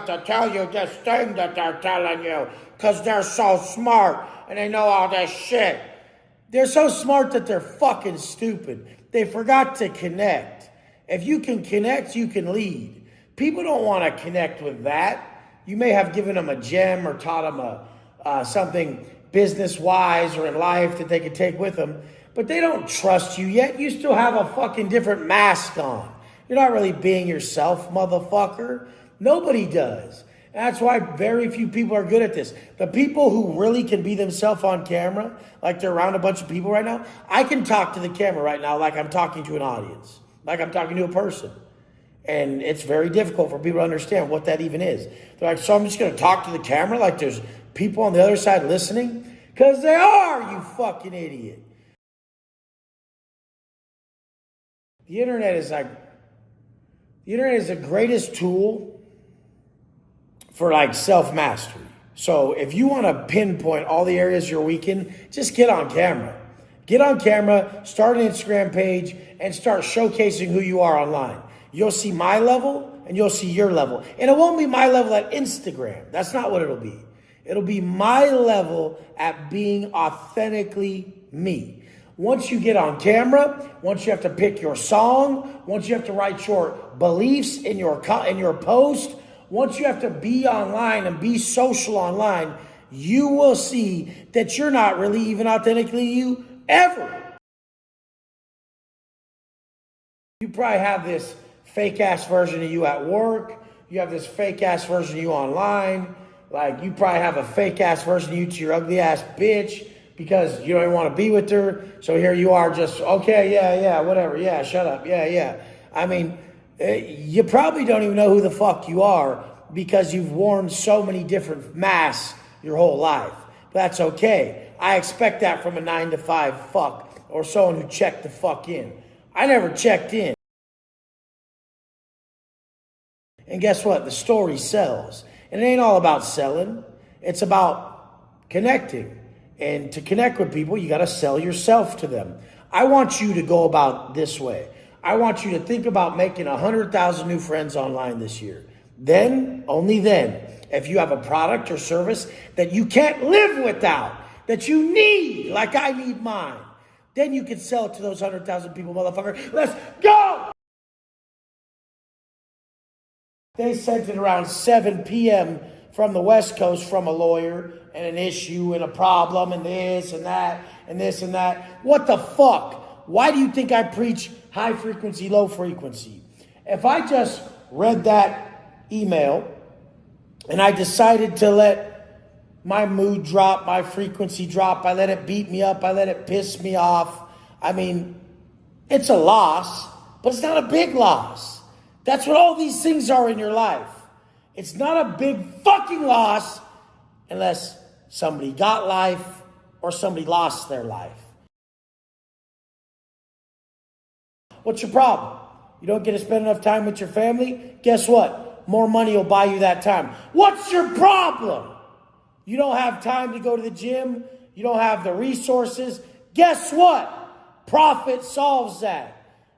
to tell you this thing that they're telling you because they're so smart and they know all this shit. They're so smart that they're fucking stupid. They forgot to connect. If you can connect, you can lead. People don't want to connect with that. You may have given them a gem or taught them something business-wise or in life that they could take with them, but they don't trust you yet. You still have a fucking different mask on. You're not really being yourself, motherfucker. Nobody does. That's why very few people are good at this. The people who really can be themselves on camera, like they're around a bunch of people right now, I can talk to the camera right now like I'm talking to an audience, like I'm talking to a person. And it's very difficult for people to understand what that even is. They're like, so I'm just going to talk to the camera like there's people on the other side listening? Because they are, you fucking idiot. The internet is the greatest tool for like self-mastery. So if you want to pinpoint all the areas you're weak in, just get on camera. Get on camera, start an Instagram page, and start showcasing who you are online. You'll see my level and you'll see your level. And it won't be my level at Instagram. That's not what it'll be. It'll be my level at being authentically me. Once you get on camera, once you have to pick your song, once you have to write your beliefs in your post, once you have to be online and be social online, you will see that you're not really even authentically you ever. You probably have this fake ass version of you at work. You have this fake ass version of you online. Like you probably have a fake ass version of you to your ugly ass bitch because you don't even want to be with her. So here you are just, okay, yeah, whatever. Yeah, shut up. Yeah. I mean, you probably don't even know who the fuck you are because you've worn so many different masks your whole life. But that's okay. I expect that from a 9-to-5 fuck or someone who checked the fuck in. I never checked in. And guess what? The story sells. And it ain't all about selling. It's about connecting. And to connect with people, you got to sell yourself to them. I want you to go about this way. I want you to think about making 100,000 new friends online this year. Then, only then, if you have a product or service that you can't live without, that you need, like I need mine, then you can sell it to those 100,000 people, motherfucker. Let's go! They sent it around 7 p.m. from the West Coast from a lawyer and an issue and a problem and this and that and this and that. What the fuck? Why do you think I preach high frequency, low frequency? If I just read that email and I decided to let my mood drop, my frequency drop, I let it beat me up, I let it piss me off, I mean, it's a loss, but it's not a big loss. That's what all these things are in your life. It's not a big fucking loss unless somebody got life or somebody lost their life. What's your problem? You don't get to spend enough time with your family? Guess what? More money will buy you that time. What's your problem? You don't have time to go to the gym. You don't have the resources. Guess what? Profit solves that.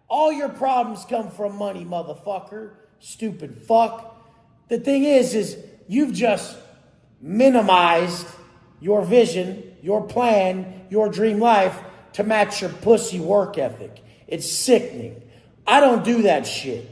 All your problems come from money, motherfucker. Stupid fuck. The thing is you've just minimized your vision, your plan, your dream life to match your pussy work ethic. It's sickening. I don't do that shit.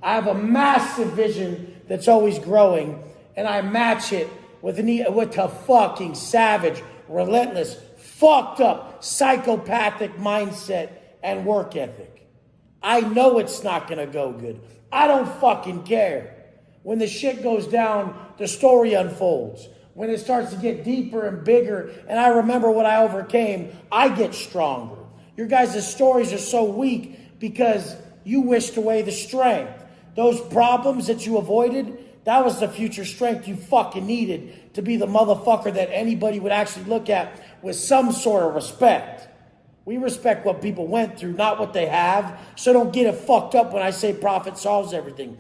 I have a massive vision that's always growing, and I match it with a fucking savage, relentless, fucked up, psychopathic mindset and work ethic. I know it's not gonna go good. I don't fucking care. When the shit goes down, the story unfolds. When it starts to get deeper and bigger, and I remember what I overcame, I get stronger. Your guys' stories are so weak because you wished away the strength. Those problems that you avoided, that was the future strength you fucking needed to be the motherfucker that anybody would actually look at with some sort of respect. We respect what people went through, not what they have. So don't get it fucked up when I say profit solves everything.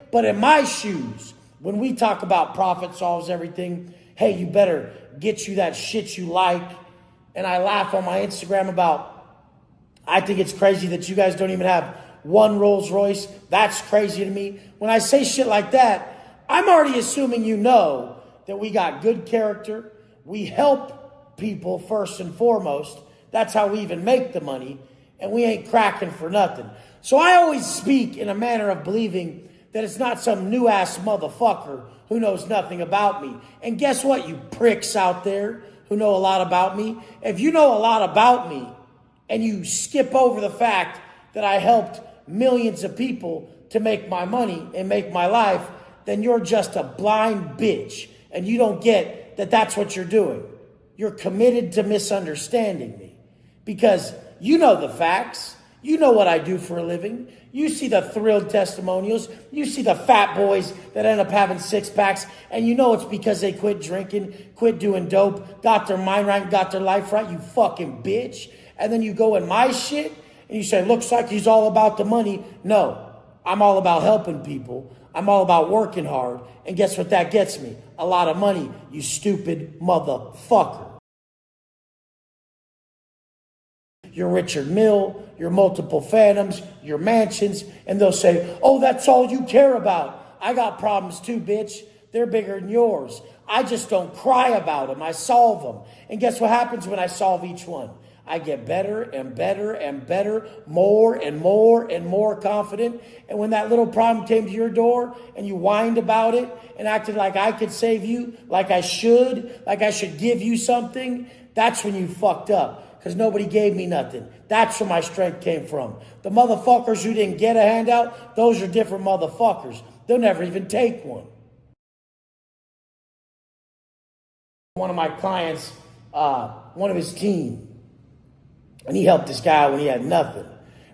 But in my shoes, when we talk about profit solves everything, hey, you better get you that shit you like. And I laugh on my Instagram about, I think it's crazy that you guys don't even have one Rolls Royce. That's crazy to me. When I say shit like that, I'm already assuming you know that we got good character. We help people first and foremost. That's how we even make the money. And we ain't cracking for nothing. So I always speak in a manner of believing that it's not some new ass motherfucker who knows nothing about me. And guess what, you pricks out there who know a lot about me? If you know a lot about me and you skip over the fact that I helped millions of people to make my money and make my life, then you're just a blind bitch. And you don't get that that's what you're doing. You're committed to misunderstanding me because you know the facts. You know what I do for a living. You see the thrilled testimonials. You see the fat boys that end up having six packs. And you know it's because they quit drinking, quit doing dope, got their mind right, got their life right, you fucking bitch. And then you go in my shit and you say, looks like he's all about the money. No, I'm all about helping people. I'm all about working hard. And guess what that gets me? A lot of money, you stupid motherfucker. Your Richard Mille, your multiple phantoms, your mansions, and they'll say, oh, that's all you care about. I got problems too, bitch. They're bigger than yours. I just don't cry about them. I solve them. And guess what happens when I solve each one? I get better and better and better, more and more and more confident. And when that little problem came to your door and you whined about it and acted like I could save you, like I should give you something, that's when you fucked up. Because nobody gave me nothing. That's where my strength came from. The motherfuckers who didn't get a handout, those are different motherfuckers. They'll never even take one. One of my clients, one of his team, and he helped this guy when he had nothing.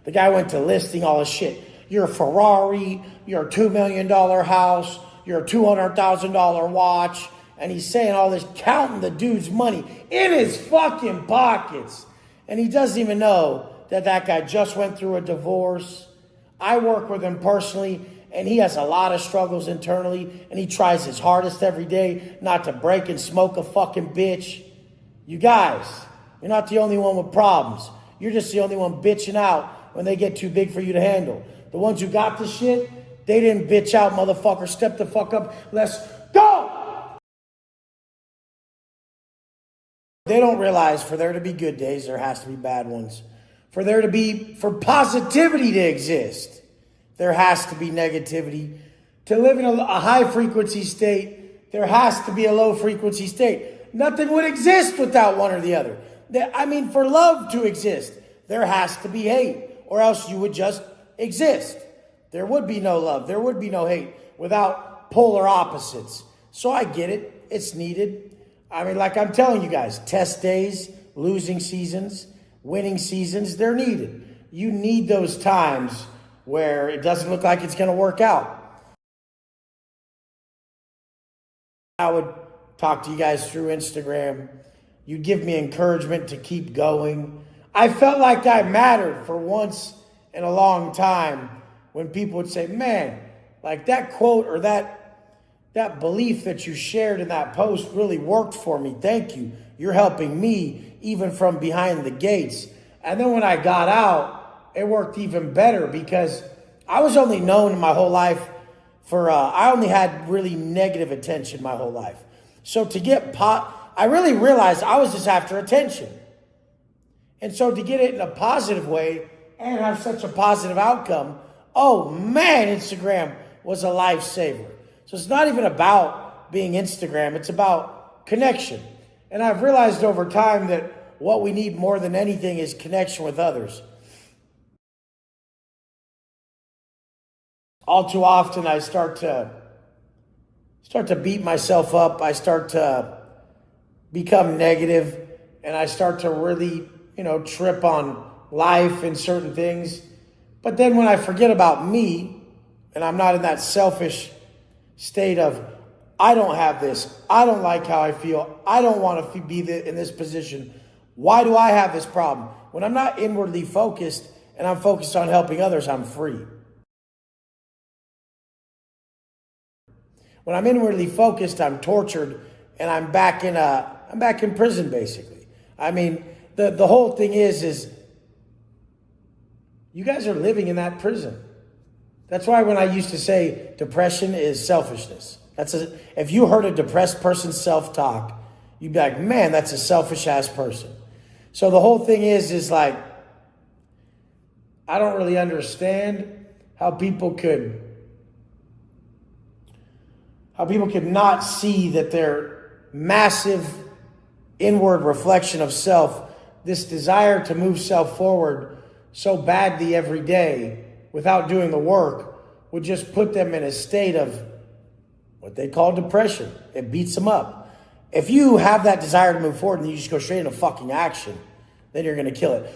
The guy went to listing all his shit. You're a Ferrari, you're a $2 million house, you're a $200,000 watch. And he's saying all this, counting the dude's money in his fucking pockets. And he doesn't even know that that guy just went through a divorce. I work with him personally, and he has a lot of struggles internally, and he tries his hardest every day not to break and smoke a fucking bitch. You guys, you're not the only one with problems. You're just the only one bitching out when they get too big for you to handle. The ones who got the shit, they didn't bitch out, motherfucker. Step the fuck up. Let's go! They don't realize for there to be good days, there has to be bad ones. For positivity to exist, there has to be negativity. To live in a high frequency state, there has to be a low frequency state. Nothing would exist without one or the other. For love to exist, there has to be hate, or else you would just exist. There would be no love. There would be no hate without polar opposites. So I get it. It's needed. Like I'm telling you guys, test days, losing seasons, winning seasons, they're needed. You need those times where it doesn't look like it's going to work out. I would talk to you guys through Instagram. You'd give me encouragement to keep going. I felt like I mattered for once in a long time when people would say, man, like that quote or that belief that you shared in that post really worked for me. Thank you. You're helping me even from behind the gates. And then when I got out, it worked even better because I was only known my whole life for, I only had really negative attention my whole life. So to get I really realized I was just after attention. And so to get it in a positive way and have such a positive outcome, oh man, Instagram was a lifesaver. So it's not even about being Instagram, it's about connection. And I've realized over time that what we need more than anything is connection with others. All too often I start to beat myself up. I start to become negative, and I start to really, trip on life and certain things. But then when I forget about me, and I'm not in that selfish state of, I don't have this, I don't like how I feel, I don't want to be in this position. Why do I have this problem? When I'm not inwardly focused and I'm focused on helping others, I'm free. When I'm inwardly focused, I'm tortured, and I'm back in prison, basically. The whole thing is you guys are living in that prison. That's why when I used to say depression is selfishness. If you heard a depressed person's self-talk, you'd be like, man, that's a selfish ass person. So the whole thing is like, I don't really understand how people could not see that their massive inward reflection of self, this desire to move self forward so badly every day without doing the work, would just put them in a state of what they call depression. It beats them up. If you have that desire to move forward and you just go straight into fucking action, then you're going to kill it.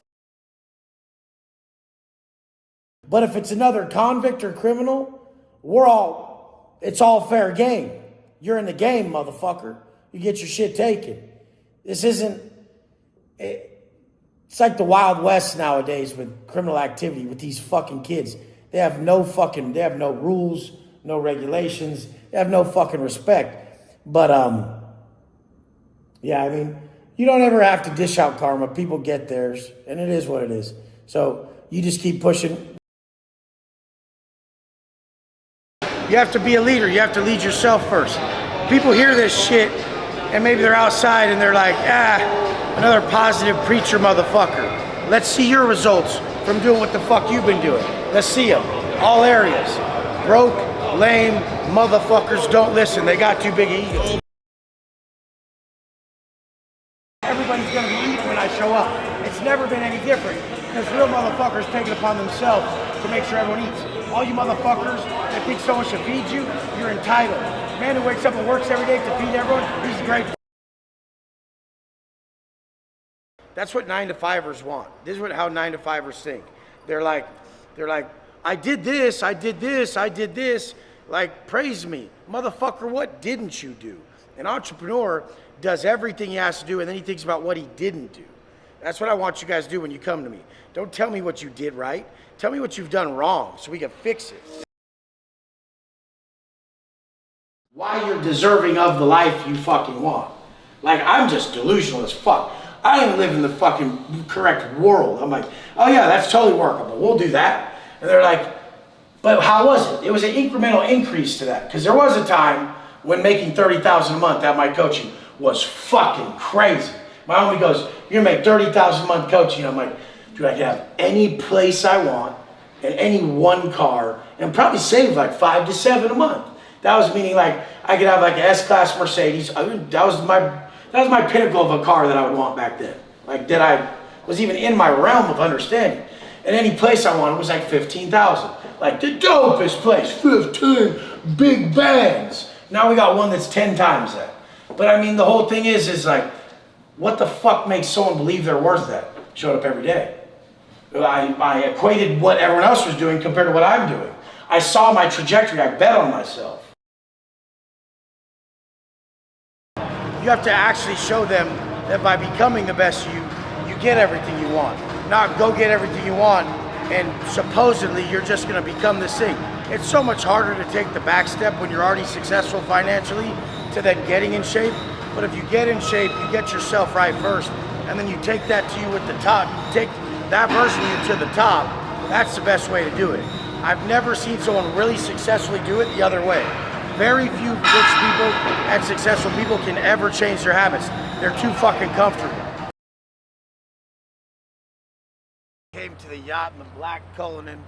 But if it's another convict or criminal, it's all fair game. You're in the game, motherfucker. You get your shit taken. This isn't, it's like the Wild West nowadays with criminal activity with these fucking kids. They have no rules, no regulations. They have no fucking respect. But, you don't ever have to dish out karma. People get theirs, and it is what it is. So you just keep pushing. You have to be a leader. You have to lead yourself first. People hear this shit, and maybe they're outside and they're like, another positive preacher motherfucker. Let's see your results from doing what the fuck you've been doing. Let's see them. All areas. Broke, lame, motherfuckers don't listen. They got too big an ego. Everybody's gonna be eating when I show up. It's never been any different because real motherfuckers take it upon themselves to make sure everyone eats. All you motherfuckers that think someone should feed you, you're entitled. Man who wakes up and works every day to feed everyone, he's great. That's what 9-to-5ers want. This is how 9-to-5ers think. They're like, I did this. Like, praise me. Motherfucker, what didn't you do? An entrepreneur does everything he has to do, and then he thinks about what he didn't do. That's what I want you guys to do when you come to me. Don't tell me what you did right. Tell me what you've done wrong so we can fix it. why you're deserving of the life you fucking want. Like, I'm just delusional as fuck. I don't even live in the fucking correct world. I'm like, oh yeah, that's totally workable. We'll do that. And they're like, but how was it? It was an incremental increase to that. Because there was a time when making $30,000 a month at my coaching was fucking crazy. My homie goes, you're gonna make $30,000 a month coaching. I'm like, dude, I can have any place I want and any one car and probably save like 5 to 7 a month. That was meaning like I could have like an S-Class Mercedes. That was my pinnacle of a car that I would want back then. Like that I was even in my realm of understanding. And any place I wanted was like 15,000. Like the dopest place, 15 big bands. Now we got one that's 10 times that. But I mean, the whole thing is like, what the fuck makes someone believe they're worth that? Showed up every day. I equated what everyone else was doing compared to what I'm doing. I saw my trajectory, I bet on myself. You have to actually show them that by becoming the best you get everything you want. Not go get everything you want and supposedly you're just gonna become this thing. It's so much harder to take the back step when you're already successful financially to then getting in shape. But if you get in shape, you get yourself right first, and then you take that to you at the top, take that version of you to the top. That's the best way to do it. I've never seen someone really successfully do it the other way. Very few rich people and successful people can ever change their habits. They're too fucking comfortable. Came to the yacht in the Black Cullinan.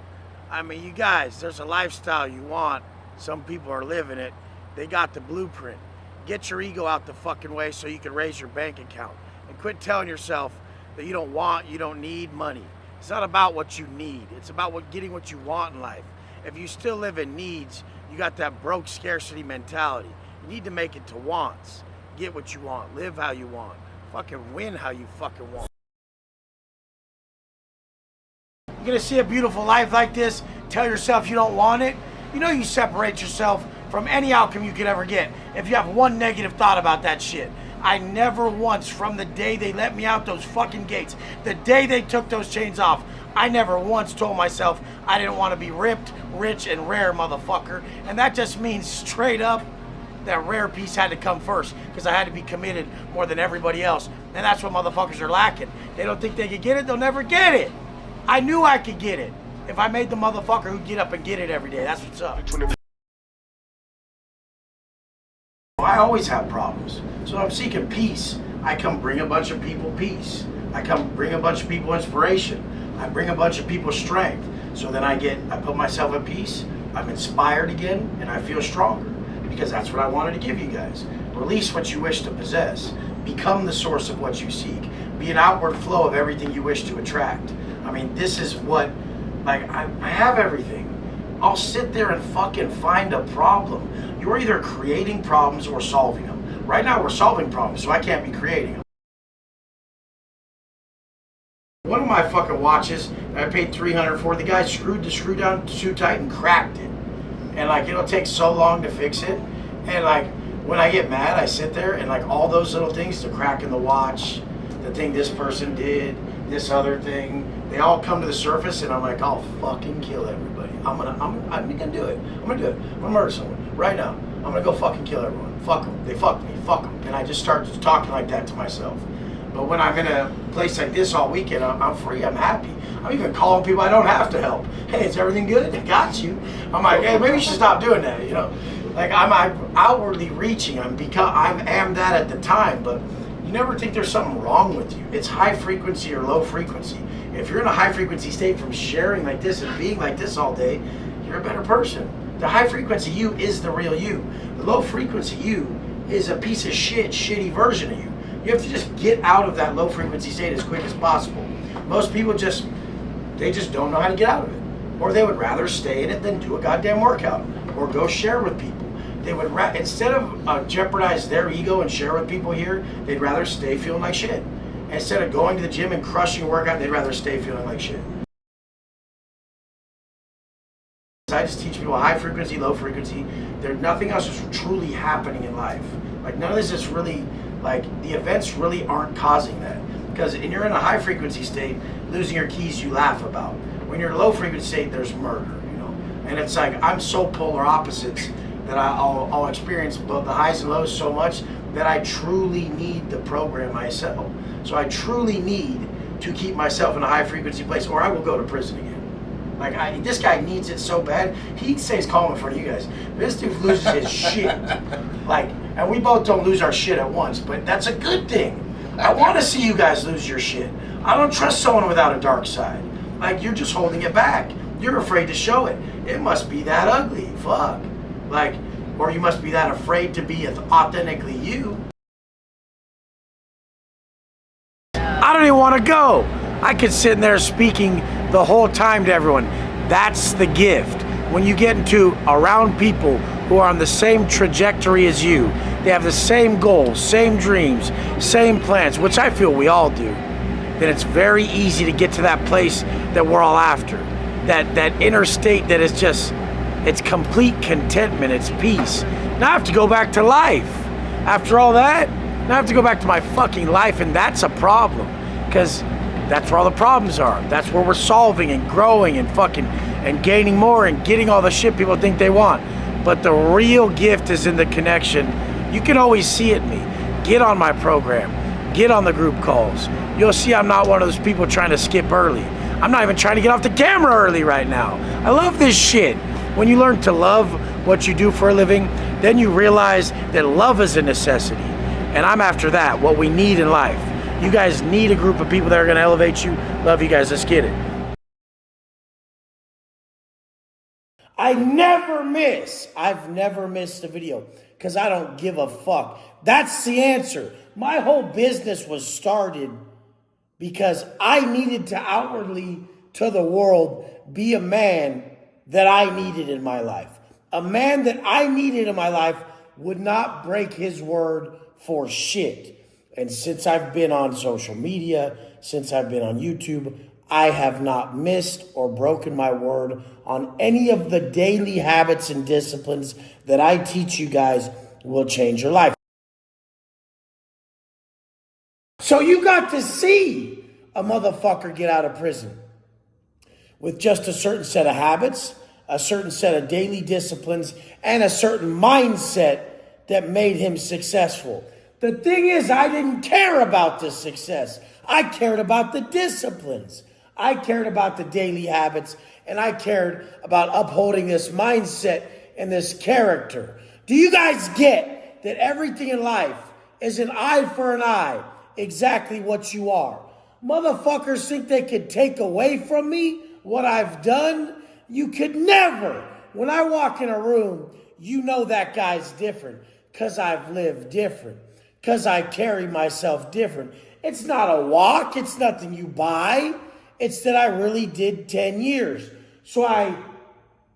I mean, you guys, there's a lifestyle you want. Some people are living it. They got the blueprint. Get your ego out the fucking way so you can raise your bank account. And quit telling yourself that you don't need money. It's not about what you need. It's about getting what you want in life. If you still live in needs, you got that broke scarcity mentality. You need to make it to wants. Get what you want. Live how you want. Fucking win how you fucking want. You're gonna see a beautiful life like this, tell yourself you don't want it. You know you separate yourself from any outcome you could ever get if you have one negative thought about that shit. I never once, from the day they let me out those fucking gates, the day they took those chains off, I never once told myself I didn't want to be ripped, rich, and rare, motherfucker. And that just means straight up that rare piece had to come first because I had to be committed more than everybody else. And that's what motherfuckers are lacking. They don't think they could get it, they'll never get it. I knew I could get it if I made the motherfucker who'd get up and get it every day. That's what's up. I always have problems. So I'm seeking peace. I come bring a bunch of people peace. I come bring a bunch of people inspiration. I bring a bunch of people strength. So then I put myself at peace. I'm inspired again and I feel stronger because that's what I wanted to give you guys. Release what you wish to possess. Become the source of what you seek. Be an outward flow of everything you wish to attract. I mean, this is what, like, I have everything. I'll sit there and fucking find a problem. You're either creating problems or solving them. Right now we're solving problems, so I can't be creating them. One of my fucking watches that I paid $300 for, the guy screwed the screw down too tight and cracked it. And like, it'll take so long to fix it. And like, when I get mad, I sit there and like all those little things, the crack in the watch, the thing this person did, this other thing, they all come to the surface and I'm like, I'll fucking kill everybody. I'm gonna do it. I'm gonna do it. I'm gonna murder someone right now. I'm gonna go fucking kill everyone. Fuck them. They fucked me. Fuck them. And I just start talking like that to myself. But when I'm in a place like this all weekend, I'm free. I'm happy. I'm even calling people I don't have to help. Hey, is everything good? I got you. I'm like, hey, maybe you should stop doing that. You know, like I'm outwardly reaching. I am that at the time, but you never think there's something wrong with you. It's high frequency or low frequency. If you're in a high frequency state from sharing like this and being like this all day, you're a better person. The high frequency you is the real you. The low frequency you is a piece of shit, shitty version of you. You have to just get out of that low frequency state as quick as possible. Most people just don't know how to get out of it. Or they would rather stay in it than do a goddamn workout or go share with people. They would, instead of jeopardize their ego and share with people here, they'd rather stay feeling like shit. Instead of going to the gym and crushing a workout, they'd rather stay feeling like shit. I just teach people high frequency, low frequency. There's nothing else is truly happening in life. Like none of this is really, like the events really aren't causing that. Because you're in a high frequency state, losing your keys you laugh about. When you're in a low frequency state, there's murder, you know. And it's like, I'm so polar opposites that I'll experience both the highs and lows so much that I truly need the program myself. So I truly need to keep myself in a high frequency place, or I will go to prison again. Like, this guy needs it so bad. He stays calm in front of you guys. This dude loses his shit. Like, and we both don't lose our shit at once, but that's a good thing. I want to see you guys lose your shit. I don't trust someone without a dark side. Like, you're just holding it back. You're afraid to show it. It must be that ugly. Fuck. Like, or you must be that afraid to be authentically you. I don't even want to go. I could sit in there speaking the whole time to everyone. That's the gift. When you get into around people who are on the same trajectory as you, they have the same goals, same dreams, same plans, which I feel we all do, then it's very easy to get to that place that we're all after. That inner state that is just, it's complete contentment, it's peace. Now I have to go back to life. After all that, now I have to go back to my fucking life, and that's a problem. Because that's where all the problems are. That's where we're solving and growing and fucking and gaining more and getting all the shit people think they want. But the real gift is in the connection. You can always see it in me. Get on my program. Get on the group calls. You'll see I'm not one of those people trying to skip early. I'm not even trying to get off the camera early right now. I love this shit. When you learn to love what you do for a living, then you realize that love is a necessity. And I'm after that, what we need in life. You guys need a group of people that are gonna elevate you. Love you guys, let's get it. I've never missed a video because I don't give a fuck. That's the answer. My whole business was started because I needed to outwardly to the world be a man that I needed in my life. A man that I needed in my life would not break his word for shit. And since I've been on social media, since I've been on YouTube, I have not missed or broken my word on any of the daily habits and disciplines that I teach you guys will change your life. So you got to see a motherfucker get out of prison with just a certain set of habits, a certain set of daily disciplines, and a certain mindset that made him successful. The thing is, I didn't care about the success. I cared about the disciplines. I cared about the daily habits, and I cared about upholding this mindset and this character. Do you guys get that everything in life is an eye for an eye, exactly what you are? Motherfuckers think they could take away from me what I've done. You could never. When I walk in a room, you know that guy's different because I've lived different, because I carry myself different. It's not a walk. It's nothing you buy. It's that I really did 10 years. So I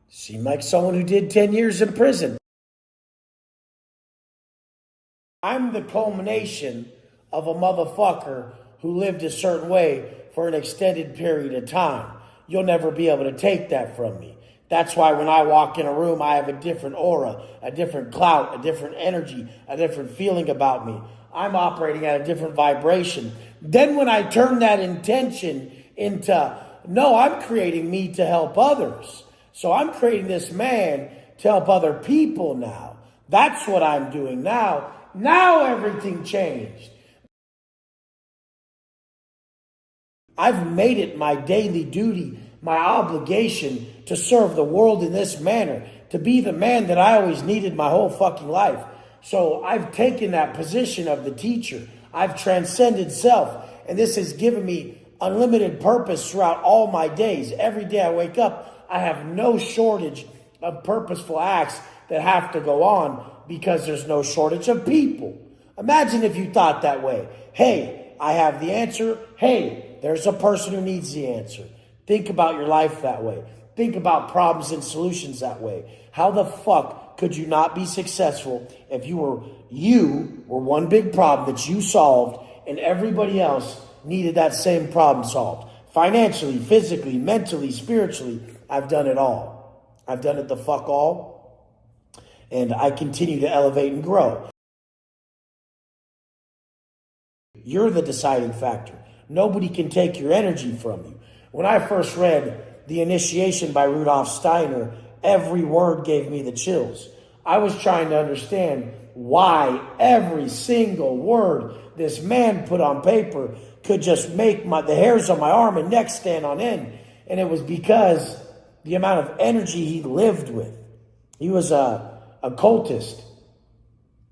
seem like someone who did 10 years in prison. I'm the culmination of a motherfucker who lived a certain way for an extended period of time. You'll never be able to take that from me. That's why when I walk in a room, I have a different aura, a different clout, a different energy, a different feeling about me. I'm operating at a different vibration. Then when I turn that intention into, no, I'm creating me to help others. So I'm creating this man to help other people now. That's what I'm doing now. Now everything changed. I've made it my daily duty, my obligation to serve the world in this manner, to be the man that I always needed my whole fucking life. So I've taken that position of the teacher. I've transcended self, and this has given me unlimited purpose throughout all my days. Every day I wake up, I have no shortage of purposeful acts that have to go on because there's no shortage of people. Imagine if you thought that way. Hey, I have the answer. Hey, there's a person who needs the answer. Think about your life that way. Think about problems and solutions that way. How the fuck could you not be successful if you were one big problem that you solved and everybody else needed that same problem solved? Financially, physically, mentally, spiritually, I've done it all. I've done it the fuck all. And I continue to elevate and grow. You're the deciding factor. Nobody can take your energy from you. When I first read The Initiation by Rudolf Steiner, every word gave me the chills. I was trying to understand why every single word this man put on paper could just make the hairs on my arm and neck stand on end. And it was because the amount of energy he lived with. He was a occultist.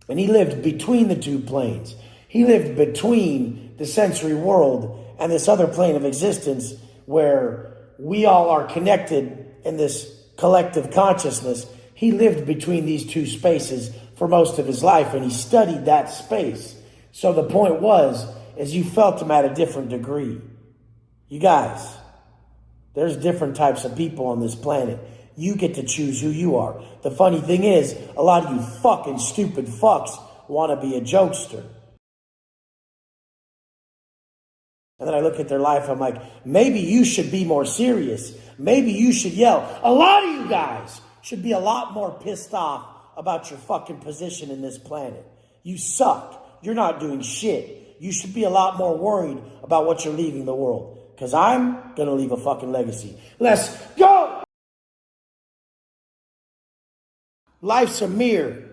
And he lived between the two planes. He lived between the sensory world and this other plane of existence where we all are connected in this collective consciousness. He lived between these two spaces for most of his life, and he studied that space. So the point was, is you felt him at a different degree. You guys, there's different types of people on this planet. You get to choose who you are. The funny thing is, a lot of you fucking stupid fucks want to be a jokester. And then I look at their life, I'm like, maybe you should be more serious. Maybe you should yell. A lot of you guys should be a lot more pissed off about your fucking position in this planet. You suck. You're not doing shit. You should be a lot more worried about what you're leaving the world. Because I'm going to leave a fucking legacy. Let's go! Life's a mirror.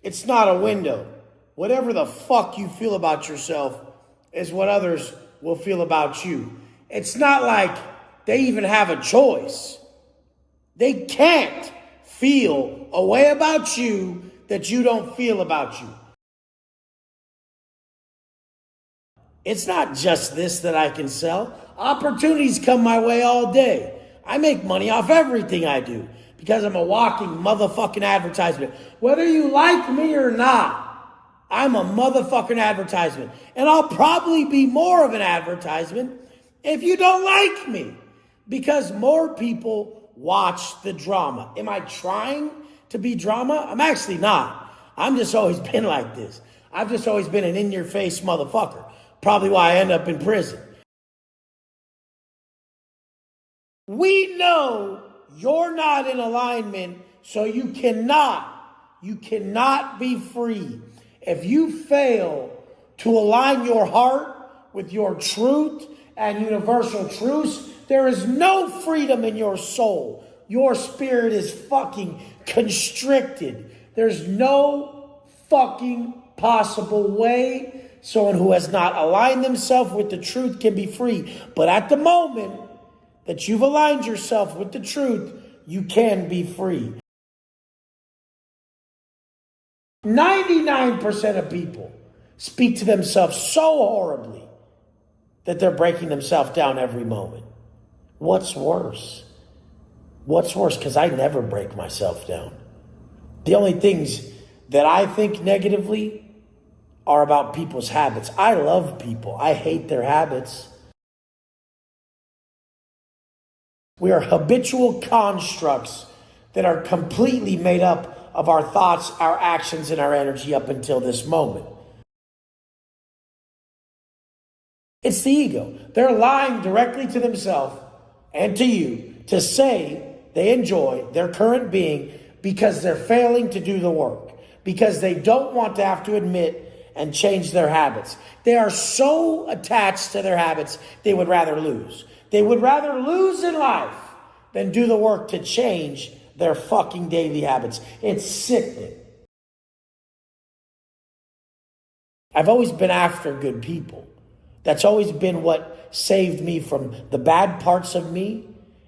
It's not a window. Whatever the fuck you feel about yourself is what others will feel about you. It's not like they even have a choice. They can't feel a way about you that you don't feel about you. It's not just this that I can sell. Opportunities come my way all day. I make money off everything I do because I'm a walking motherfucking advertisement. Whether you like me or not, I'm a motherfucking advertisement. And I'll probably be more of an advertisement if you don't like me, because more people watch the drama. Am I trying to be drama? I'm actually not. I'm just always been like this. I've just always been an in-your-face motherfucker. Probably why I end up in prison. We know you're not in alignment, so you cannot be free. If you fail to align your heart with your truth and universal truths, there is no freedom in your soul. Your spirit is fucking constricted. There's no fucking possible way someone who has not aligned themselves with the truth can be free. But at the moment that you've aligned yourself with the truth, you can be free. 99% of people speak to themselves so horribly that they're breaking themselves down every moment. What's worse? What's worse? Because I never break myself down. The only things that I think negatively are about people's habits. I love people. I hate their habits. We are habitual constructs that are completely made up of our thoughts, our actions, and our energy up until this moment. It's the ego. They're lying directly to themselves and to you to say they enjoy their current being because they're failing to do the work, because they don't want to have to admit and change their habits. They are so attached to their habits, they would rather lose. They would rather lose in life than do the work to change their fucking daily habits. It's sickening. I've always been after good people. That's always been what saved me from the bad parts of me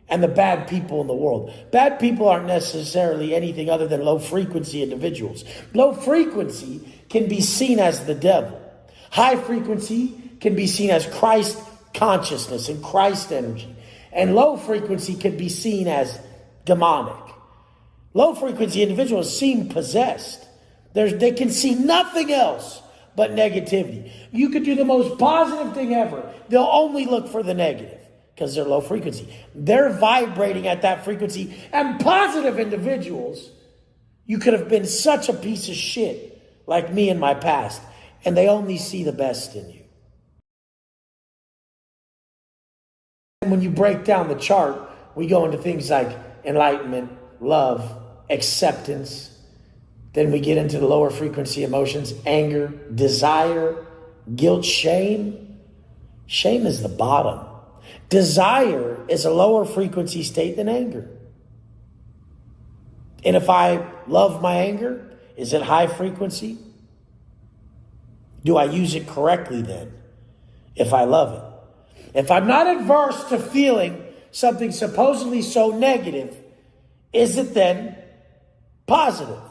and the bad people in the world. Bad people aren't necessarily anything other than low frequency individuals. Low frequency can be seen as the devil. High frequency can be seen as Christ consciousness and Christ energy. And low frequency can be seen as demonic. Low frequency individuals seem possessed. They can see nothing else but negativity. You could do the most positive thing ever. They'll only look for the negative because they're low frequency. They're vibrating at that frequency. And positive individuals, you could have been such a piece of shit like me in my past, and they only see the best in you. And when you break down the chart, we go into things like enlightenment, love, acceptance. Then we get into the lower frequency emotions, anger, desire, guilt, shame. Shame is the bottom. Desire is a lower frequency state than anger. And if I love my anger, is it high frequency? Do I use it correctly then, if I love it? If I'm not adverse to feeling something supposedly so negative, is it then positive?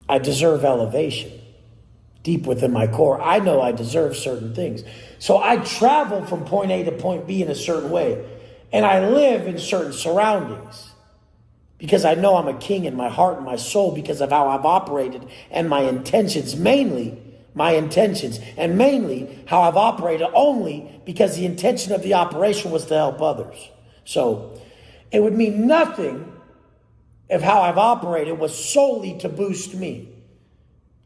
I deserve elevation. Deep within my core, I know I deserve certain things. So I travel from point A to point B in a certain way. And I live in certain surroundings because I know I'm a king in my heart and my soul because of how I've operated and my intentions, mainly and mainly how I've operated only because the intention of the operation was to help others. So it would mean nothing if how I've operated was solely to boost me.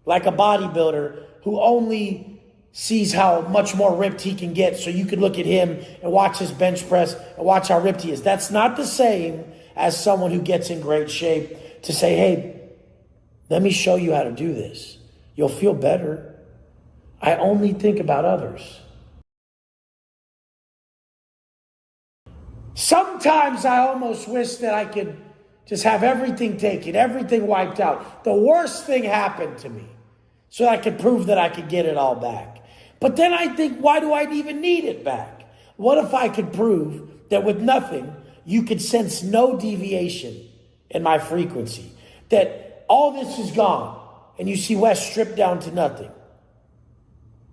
Like a bodybuilder who only sees how much more ripped he can get. So you could look at him and watch his bench press and watch how ripped he is. That's not the same as someone who gets in great shape to say, hey, let me show you how to do this. You'll feel better. I only think about others. Sometimes I almost wish that I could just have everything taken, everything wiped out. The worst thing happened to me so I could prove that I could get it all back. But then I think, why do I even need it back? What if I could prove that with nothing, you could sense no deviation in my frequency? That all this is gone and you see Wes stripped down to nothing.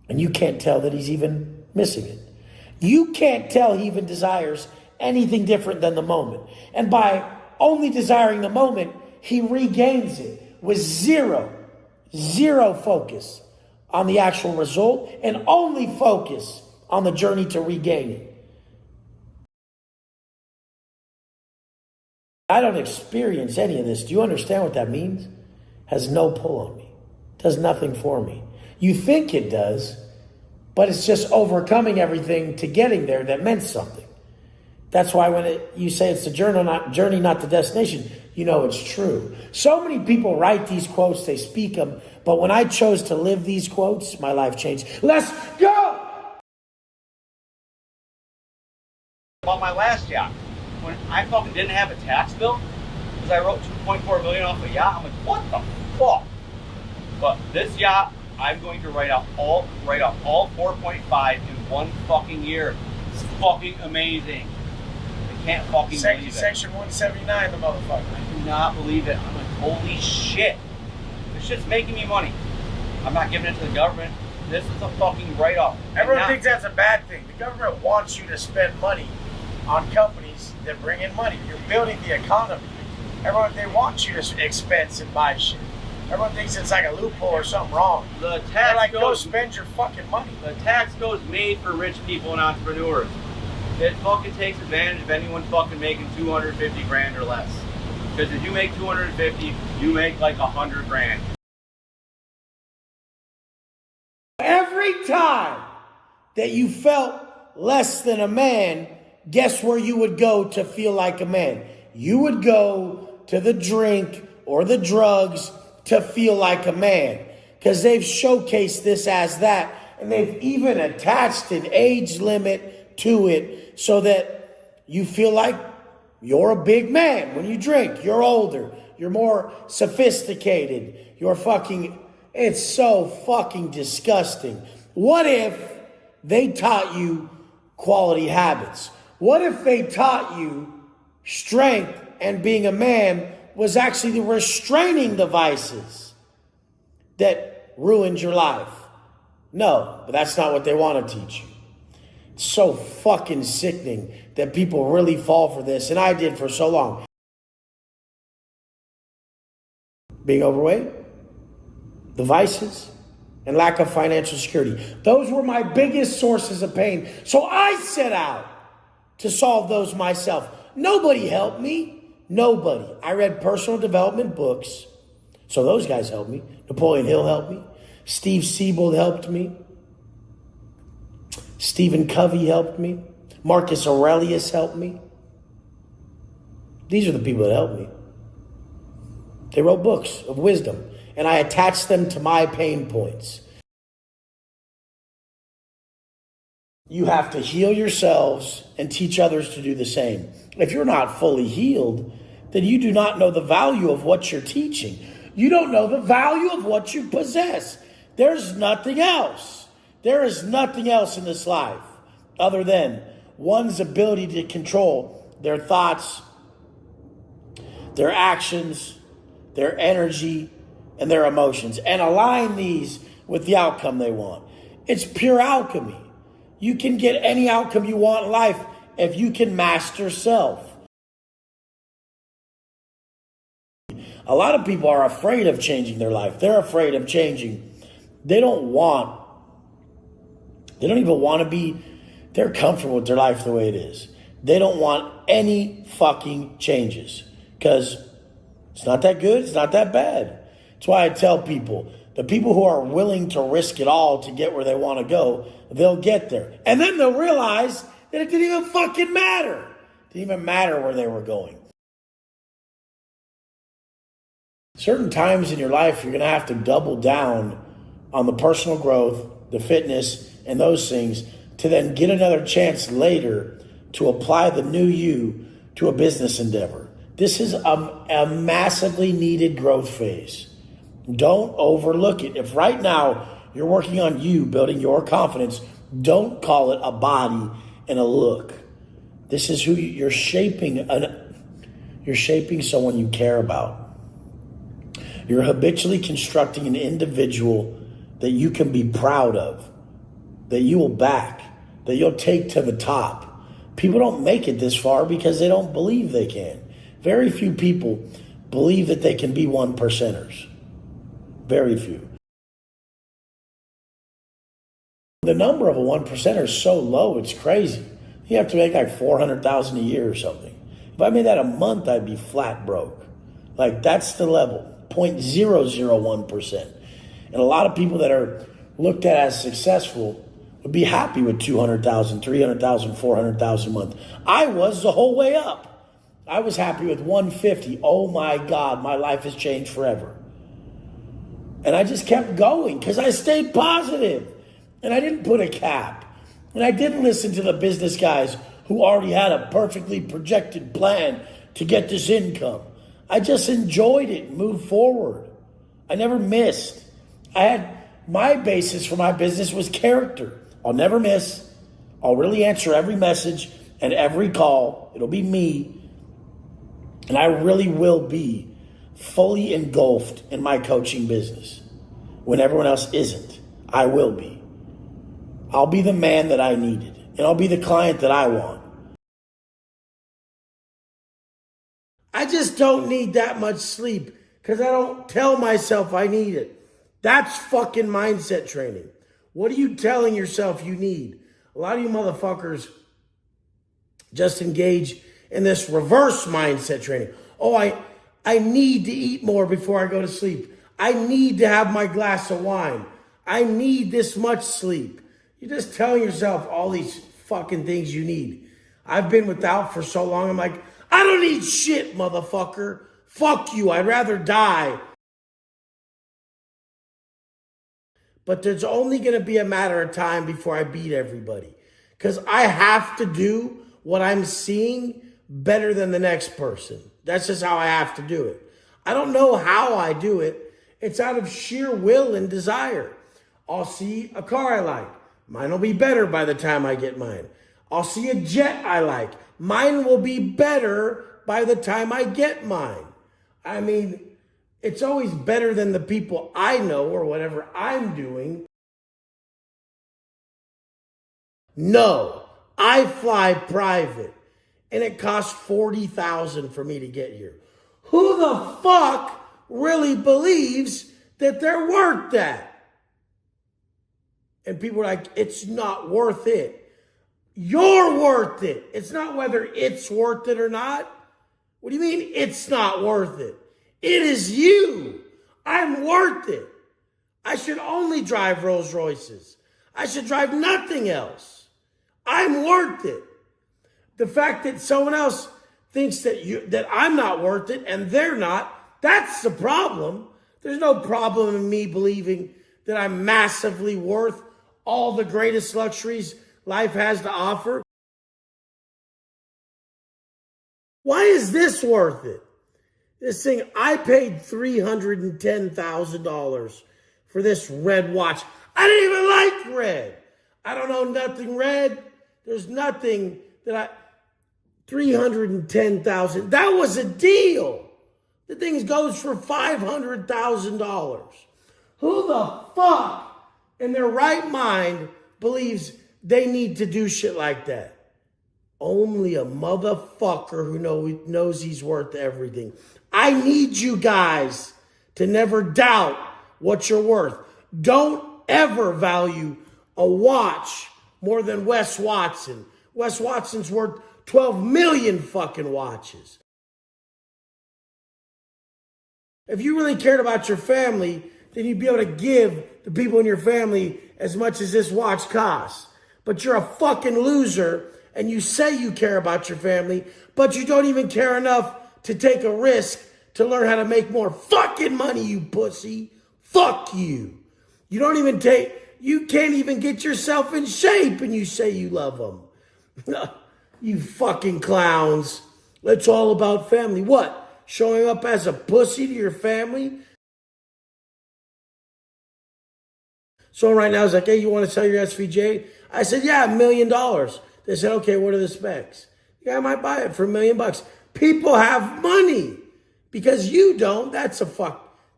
And you can't tell that he's even missing it. You can't tell he even desires anything different than the moment. And by only desiring the moment, he regains it with zero focus on the actual result and only focus on the journey to regain it. I don't experience any of this. Do you understand what that means? Has no pull on me. Does nothing for me. You think it does, but it's just overcoming everything to getting there that meant something. That's why when you say it's the journey, not the destination, you know it's true. So many people write these quotes, they speak them, but when I chose to live these quotes, my life changed. Let's go! About my last yacht, when I fucking didn't have a tax bill, because I wrote $2.4 million off a yacht, I'm like, what the fuck? But this yacht, I'm going to write off all 4.5 in one fucking year. It's fucking amazing. Can't fucking believe it. Section 179, the motherfucker. I do not believe it. I'm like, holy shit. This shit's making me money. I'm not giving it to the government. This is a fucking write-off. Everyone thinks that's a bad thing. The government wants you to spend money on companies that bring in money. You're building the economy. They want you to expense and buy shit. Everyone thinks it's like a loophole or something wrong. The tax They're like, go spend your fucking money. The tax goes made for rich people and entrepreneurs. It fucking takes advantage of anyone fucking making 250 grand or less. Because if you make 250, you make like 100 grand. Every time that you felt less than a man, guess where you would go to feel like a man? You would go to the drink or the drugs to feel like a man. Because they've showcased this as that. And they've even attached an age limit to it so that you feel like you're a big man when you drink. You're older. You're more sophisticated. It's so fucking disgusting. What if they taught you quality habits? What if they taught you strength and being a man was actually the restraining devices that ruined your life? No, but that's not what they want to teach you. It's so fucking sickening that people really fall for this, and I did for so long. Being overweight, the vices, and lack of financial security. Those were my biggest sources of pain. So I set out to solve those myself. Nobody helped me. Nobody. I read personal development books. So those guys helped me. Napoleon Hill helped me. Steve Siebold helped me. Stephen Covey helped me. Marcus Aurelius helped me. These are the people that helped me. They wrote books of wisdom, and I attached them to my pain points. You have to heal yourselves and teach others to do the same. If you're not fully healed, then you do not know the value of what you're teaching. You don't know the value of what you possess. There's nothing else. There is nothing else in this life other than one's ability to control their thoughts, their actions, their energy, and their emotions, and align these with the outcome they want. It's pure alchemy. You can get any outcome you want in life if you can master self. A lot of people are afraid of changing their life. They're afraid of changing. They don't even want to be, they're comfortable with their life the way it is. They don't want any fucking changes because it's not that good. It's not that bad. That's why I tell people, the people who are willing to risk it all to get where they want to go, they'll get there. And then they'll realize that it didn't even fucking matter. It didn't even matter where they were going. Certain times in your life, you're going to have to double down on the personal growth, the fitness, and those things to then get another chance later to apply the new you to a business endeavor. This is a massively needed growth phase. Don't overlook it. If right now you're working on you, building your confidence, don't call it a body and a look. This is who you're shaping. You're shaping someone you care about. You're habitually constructing an individual that you can be proud of, that you will back, that you'll take to the top. People don't make it this far because they don't believe they can. Very few people believe that they can be 1%ers. Very few. The number of a 1%er is so low, it's crazy. You have to make like $400,000 a year or something. If I made that a month, I'd be flat broke. Like that's the level, 0.001%. And a lot of people that are looked at as successful would be happy with 200,000, 300,000, 400,000 a month. I was the whole way up. I was happy with 150. Oh my God, my life has changed forever. And I just kept going because I stayed positive. And I didn't put a cap. And I didn't listen to the business guys who already had a perfectly projected plan to get this income. I just enjoyed it and moved forward. I never missed. I had my basis for my business was character. I'll never miss. I'll really answer every message and every call. It'll be me. And I really will be fully engulfed in my coaching business when everyone else isn't. I will be. I'll be the man that I needed, and I'll be the client that I want. I just don't need that much sleep because I don't tell myself I need it. That's fucking mindset training. What are you telling yourself you need? A lot of you motherfuckers just engage in this reverse mindset training. Oh, I need to eat more before I go to sleep. I need to have my glass of wine. I need this much sleep. You're just telling yourself all these fucking things you need. I've been without for so long. I'm like, I don't need shit, motherfucker. Fuck you. I'd rather die. But there's only going to be a matter of time before I beat everybody. Because I have to do what I'm seeing better than the next person. That's just how I have to do it. I don't know how I do it. It's out of sheer will and desire. I'll see a car I like. Mine will be better by the time I get mine. I'll see a jet I like. Mine will be better by the time I get mine. I mean, it's always better than the people I know or whatever I'm doing. No, I fly private and it costs $40,000 for me to get here. Who the fuck really believes that they're worth that? And people are like, it's not worth it. You're worth it. It's not whether it's worth it or not. What do you mean it's not worth it? It is you. I'm worth it. I should only drive Rolls Royces. I should drive nothing else. I'm worth it. The fact that someone else thinks that I'm not worth it and they're not, that's the problem. There's no problem in me believing that I'm massively worth all the greatest luxuries life has to offer. Why is this worth it? This thing, I paid $310,000 for this red watch. I didn't even like red. I don't know nothing red. There's nothing that $310,000. That was a deal. The thing goes for $500,000. Who the fuck in their right mind believes they need to do shit like that? Only a motherfucker who knows he's worth everything. I need you guys to never doubt what you're worth. Don't ever value a watch more than Wes Watson. Wes Watson's worth 12 million fucking watches. If you really cared about your family, then you'd be able to give the people in your family as much as this watch costs. But you're a fucking loser, and you say you care about your family, but you don't even care enough to take a risk to learn how to make more fucking money, you pussy. Fuck you. You can't even get yourself in shape, and you say you love them. You fucking clowns. It's all about family. What? Showing up as a pussy to your family? So right now, it's like, hey, you want to sell your SVJ? I said, yeah, $1 million. They said, okay, what are the specs? Yeah, I might buy it for $1 million. People have money. Because you don't, that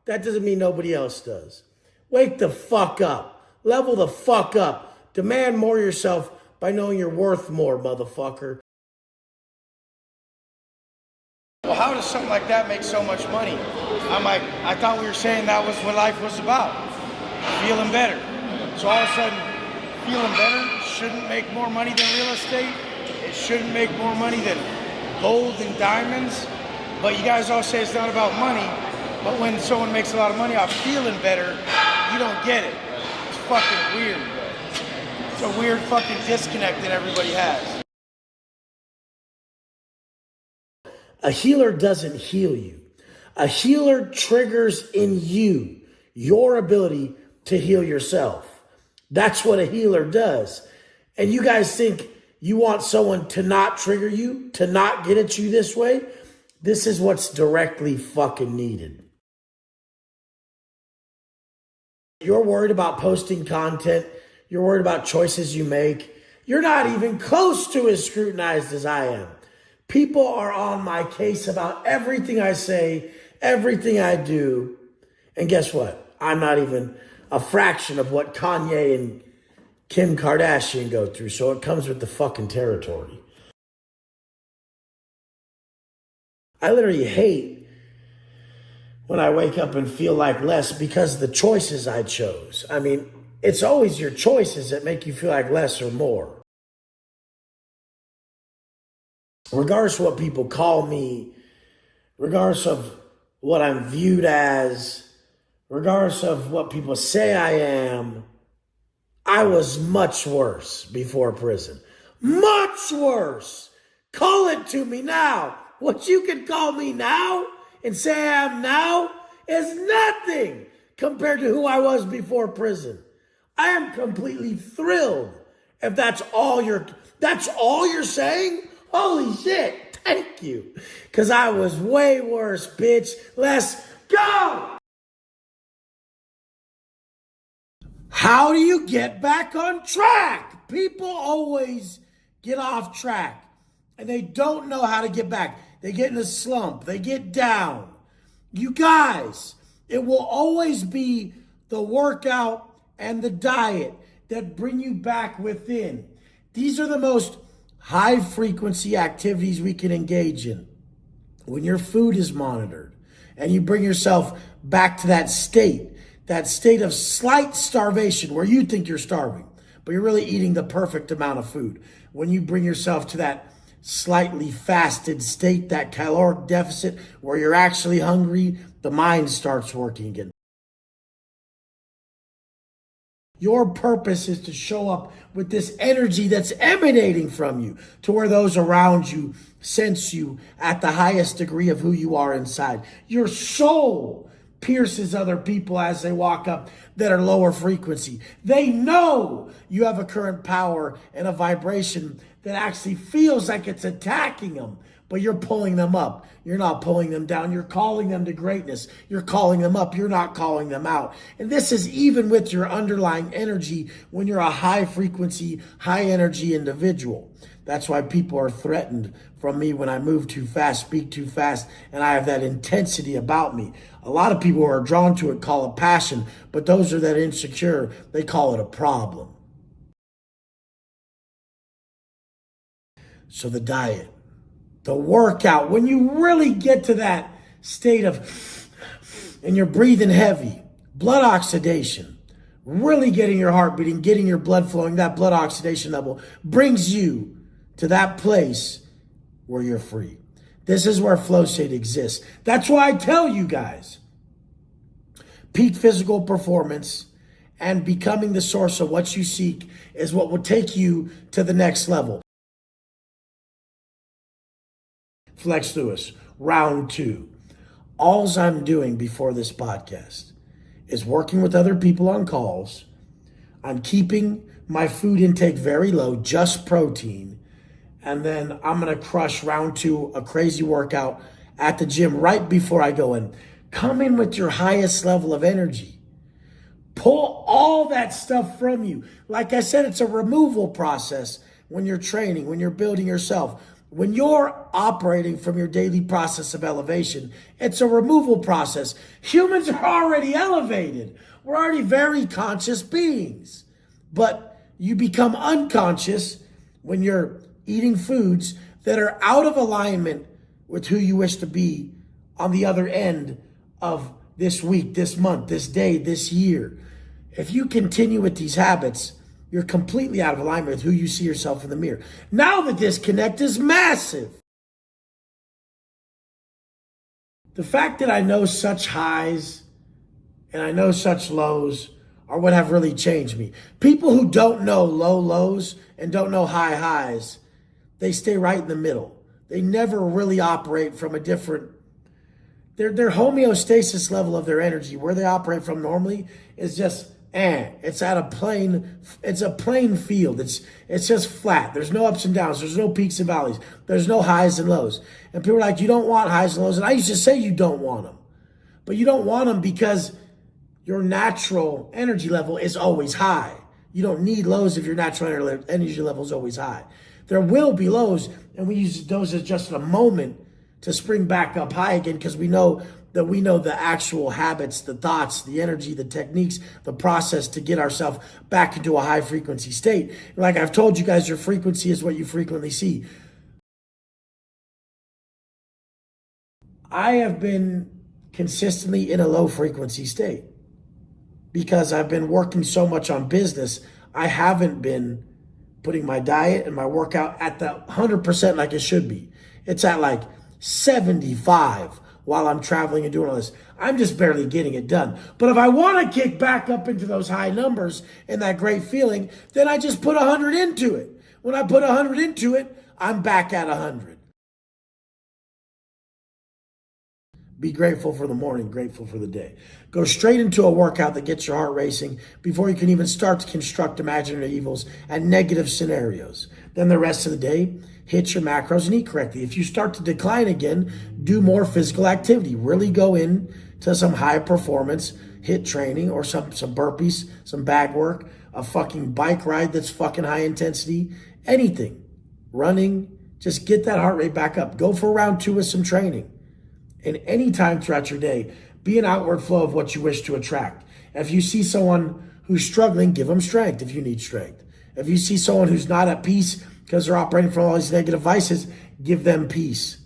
doesn't mean nobody else does. Wake the fuck up. Level the fuck up. Demand more yourself by knowing you're worth more, motherfucker. Well, how does something like that make so much money? I'm like, I thought we were saying that was what life was about. Feeling better. So all of a sudden, feeling better shouldn't make more money than real estate. It shouldn't make more money than gold and diamonds. But you guys all say it's not about money. But when someone makes a lot of money off feeling better, you don't get it. It's fucking weird. It's a weird fucking disconnect that everybody has. A healer doesn't heal you. A healer triggers in you your ability to heal yourself. That's what a healer does. And you guys think you want someone to not trigger you, to not get at you this way? This is what's directly fucking needed. You're worried about posting content. You're worried about choices you make. You're not even close to as scrutinized as I am. People are on my case about everything I say, everything I do. And guess what? I'm not even a fraction of what Kanye and Kim Kardashian go through. So it comes with the fucking territory. I literally hate when I wake up and feel like less because of the choices I chose. I mean, it's always your choices that make you feel like less or more. Regardless of what people call me, regardless of what I'm viewed as, regardless of what people say I am, I was much worse before prison. Much worse. Call it to me now. What you can call me now and say I am now is nothing compared to who I was before prison. I am completely thrilled if that's all you're saying. Holy shit, thank you. Because I was way worse, bitch. Let's go. How do you get back on track? People always get off track and they don't know how to get back. They get in a slump. They get down. You guys, it will always be the workout and the diet that bring you back within. These are the most high frequency activities we can engage in. When your food is monitored and you bring yourself back to that state of slight starvation where you think you're starving, but you're really eating the perfect amount of food. When you bring yourself to that slightly fasted state, that caloric deficit where you're actually hungry, the mind starts working again. Your purpose is to show up with this energy that's emanating from you to where those around you sense you at the highest degree of who you are inside. Your soul pierces other people as they walk up that are lower frequency. They know you have a current power and a vibration that actually feels like it's attacking them, but you're pulling them up. You're not pulling them down. You're calling them to greatness. You're calling them up. You're not calling them out. And this is even with your underlying energy when you're a high frequency, high energy individual. That's why people are threatened from me when I move too fast, speak too fast, and I have that intensity about me. A lot of people who are drawn to it call it passion, but those are that insecure, they call it a problem. So the diet, the workout, when you really get to that state of, and you're breathing heavy, blood oxidation, really getting your heart beating, getting your blood flowing, that blood oxidation level brings you to that place where you're free. This is where flow state exists. That's why I tell you guys, peak physical performance and becoming the source of what you seek is what will take you to the next level. Flex Lewis, round 2. All I'm doing before this podcast is working with other people on calls. I'm keeping my food intake very low, just protein. And then I'm going to crush round 2, a crazy workout at the gym right before I go in. Come in with your highest level of energy. Pull all that stuff from you. Like I said, it's a removal process when you're training, when you're building yourself. When you're operating from your daily process of elevation, it's a removal process. Humans are already elevated. We're already very conscious beings. But you become unconscious when you're eating foods that are out of alignment with who you wish to be on the other end of this week, this month, this day, this year. If you continue with these habits, you're completely out of alignment with who you see yourself in the mirror. Now the disconnect is massive. The fact that I know such highs and I know such lows are what have really changed me. People who don't know low lows and don't know high highs, they stay right in the middle. They never really operate from a different, their homeostasis level of their energy, where they operate from normally is just, it's at a plane, it's a plain field. It's just flat. There's no ups and downs. There's no peaks and valleys. There's no highs and lows. And people are like, you don't want highs and lows. And I used to say you don't want them. But you don't want them because your natural energy level is always high. You don't need lows if your natural energy level is always high. There will be lows, and we use those as just a moment to spring back up high again because we know the actual habits, the thoughts, the energy, the techniques, the process to get ourselves back into a high frequency state. Like I've told you guys, your frequency is what you frequently see. I have been consistently in a low frequency state because I've been working so much on business. I haven't been putting my diet and my workout at the 100% like it should be. It's at like 75 while I'm traveling and doing all this. I'm just barely getting it done. But if I want to kick back up into those high numbers and that great feeling, then I just put 100 into it. When I put 100 into it, I'm back at 100. Be grateful for the morning, grateful for the day. Go straight into a workout that gets your heart racing before you can even start to construct imaginary evils and negative scenarios. Then the rest of the day, hit your macros and eat correctly. If you start to decline again, do more physical activity. Really go in to some high performance HIIT training or some burpees, some bag work, a fucking bike ride that's fucking high intensity, anything. Running, just get that heart rate back up. Go for round 2 with some training. And any time throughout your day, be an outward flow of what you wish to attract. If you see someone who's struggling, give them strength if you need strength. If you see someone who's not at peace because they're operating from all these negative vices, give them peace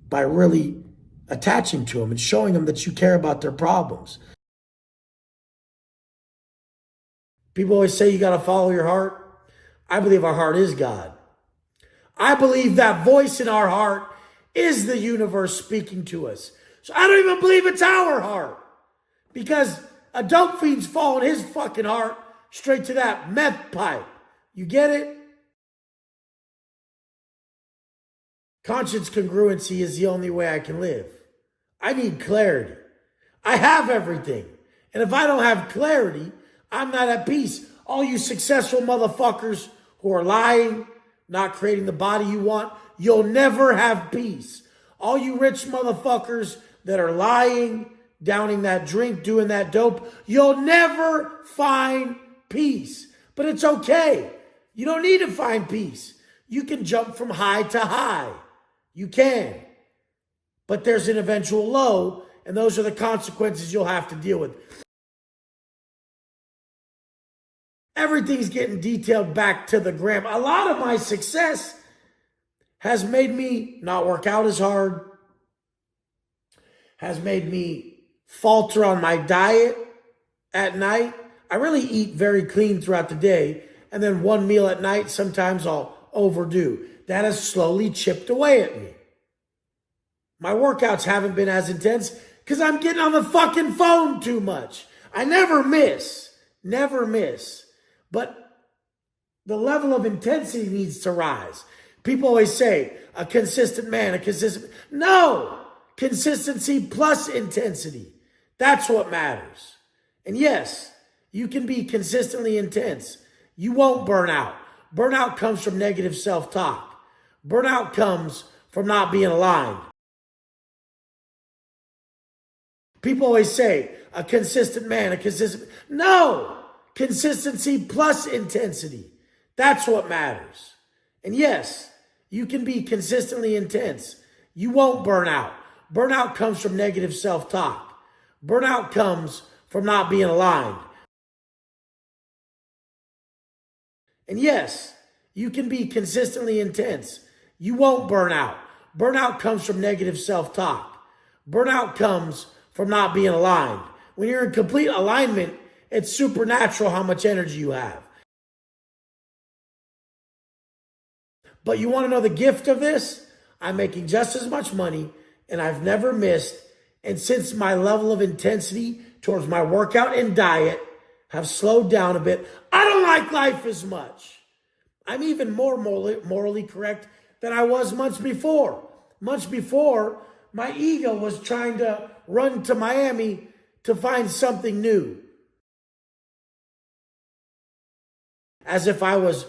by really attaching to them and showing them that you care about their problems. People always say you got to follow your heart. I believe our heart is God. I believe that voice in our heart is the universe speaking to us. So I don't even believe it's our heart. Because a dope fiend's following his fucking heart straight to that meth pipe. You get it? Conscience congruency is the only way I can live. I need clarity. I have everything. And if I don't have clarity, I'm not at peace. All you successful motherfuckers who are lying, not creating the body you want, you'll never have peace. All you rich motherfuckers that are lying, downing that drink, doing that dope, you'll never find peace. But it's okay. You don't need to find peace. You can jump from high to high. You can. But there's an eventual low, and those are the consequences you'll have to deal with. Everything's getting detailed back to the gram. A lot of my success has made me not work out as hard, has made me falter on my diet at night. I really eat very clean throughout the day, and then one meal at night, sometimes I'll overdo. That has slowly chipped away at me. My workouts haven't been as intense because I'm getting on the fucking phone too much. I never miss. But the level of intensity needs to rise. People always say, a consistent man, No! Consistency plus intensity. That's what matters. And yes, you can be consistently intense. You won't burn out. Burnout comes from negative self-talk. Burnout comes from not being aligned. People always say, a consistent man, No! Consistency plus intensity. That's what matters. And yes, you can be consistently intense. You won't burn out. Burnout comes from negative self-talk. Burnout comes from not being aligned. And yes, you can be consistently intense. You won't burn out. Burnout comes from negative self-talk. Burnout comes from not being aligned. When you're in complete alignment, it's supernatural how much energy you have. But you want to know the gift of this? I'm making just as much money, and I've never missed. And since my level of intensity towards my workout and diet have slowed down a bit, I don't like life as much. I'm even more morally correct than I was months before. Months before, my ego was trying to run to Miami to find something new. As if I was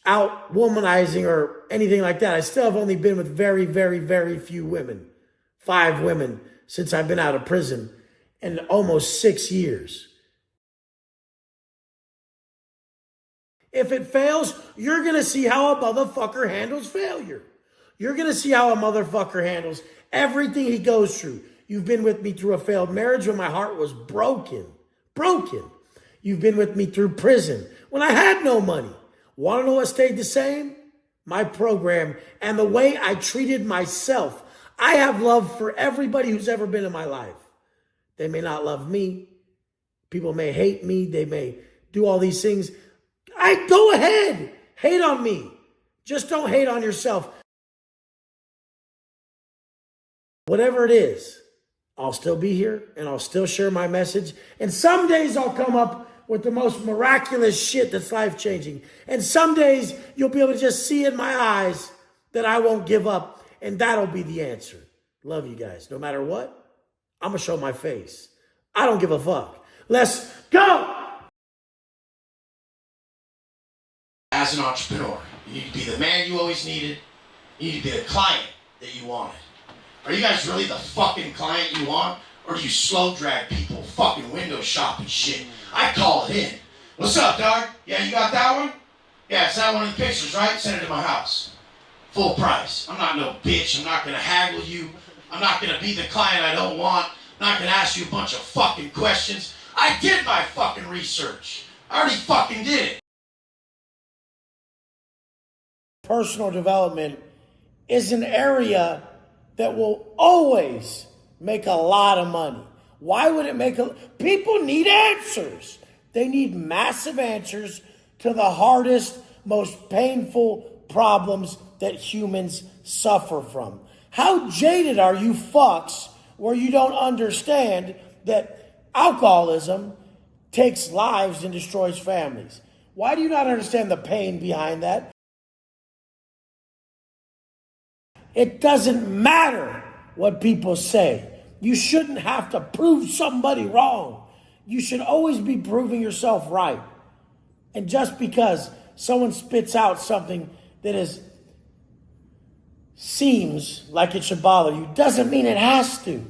out womanizing or anything like that. I still have only been with very, very, very few women. 5 women since I've been out of prison in almost 6 years. If it fails, you're going to see how a motherfucker handles failure. You're going to see how a motherfucker handles everything he goes through. You've been with me through a failed marriage when my heart was broken. You've been with me through prison when I had no money. Want to know what stayed the same? My program and the way I treated myself. I have love for everybody who's ever been in my life. They may not love me. People may hate me. They may do all these things. Go ahead. Hate on me. Just don't hate on yourself. Whatever it is, I'll still be here and I'll still share my message. And some days I'll come up with the most miraculous shit that's life-changing. And some days you'll be able to just see in my eyes that I won't give up, and that'll be the answer. Love you guys. No matter what, I'm going to show my face. I don't give a fuck. Let's go! As an entrepreneur, you need to be the man you always needed. You need to be the client that you wanted. Are you guys really the fucking client you want? Or do you slow drag people fucking window shopping shit? I call it in. What's up, dog? Yeah, you got that one? Yeah, it's that one in the pictures, right? Send it to my house. Full price. I'm not no bitch. I'm not gonna haggle you. I'm not gonna be the client I don't want. I'm not gonna ask you a bunch of fucking questions. I did my fucking research. I already fucking did it. Personal development is an area that will always make a lot of money. Why would it make people need answers. They need massive answers to the hardest, most painful problems that humans suffer from. How jaded are you fucks where you don't understand that alcoholism takes lives and destroys families? Why do you not understand the pain behind that? It doesn't matter what people say. You shouldn't have to prove somebody wrong. You should always be proving yourself right. And just because someone spits out something that seems like it should bother you doesn't mean it has to.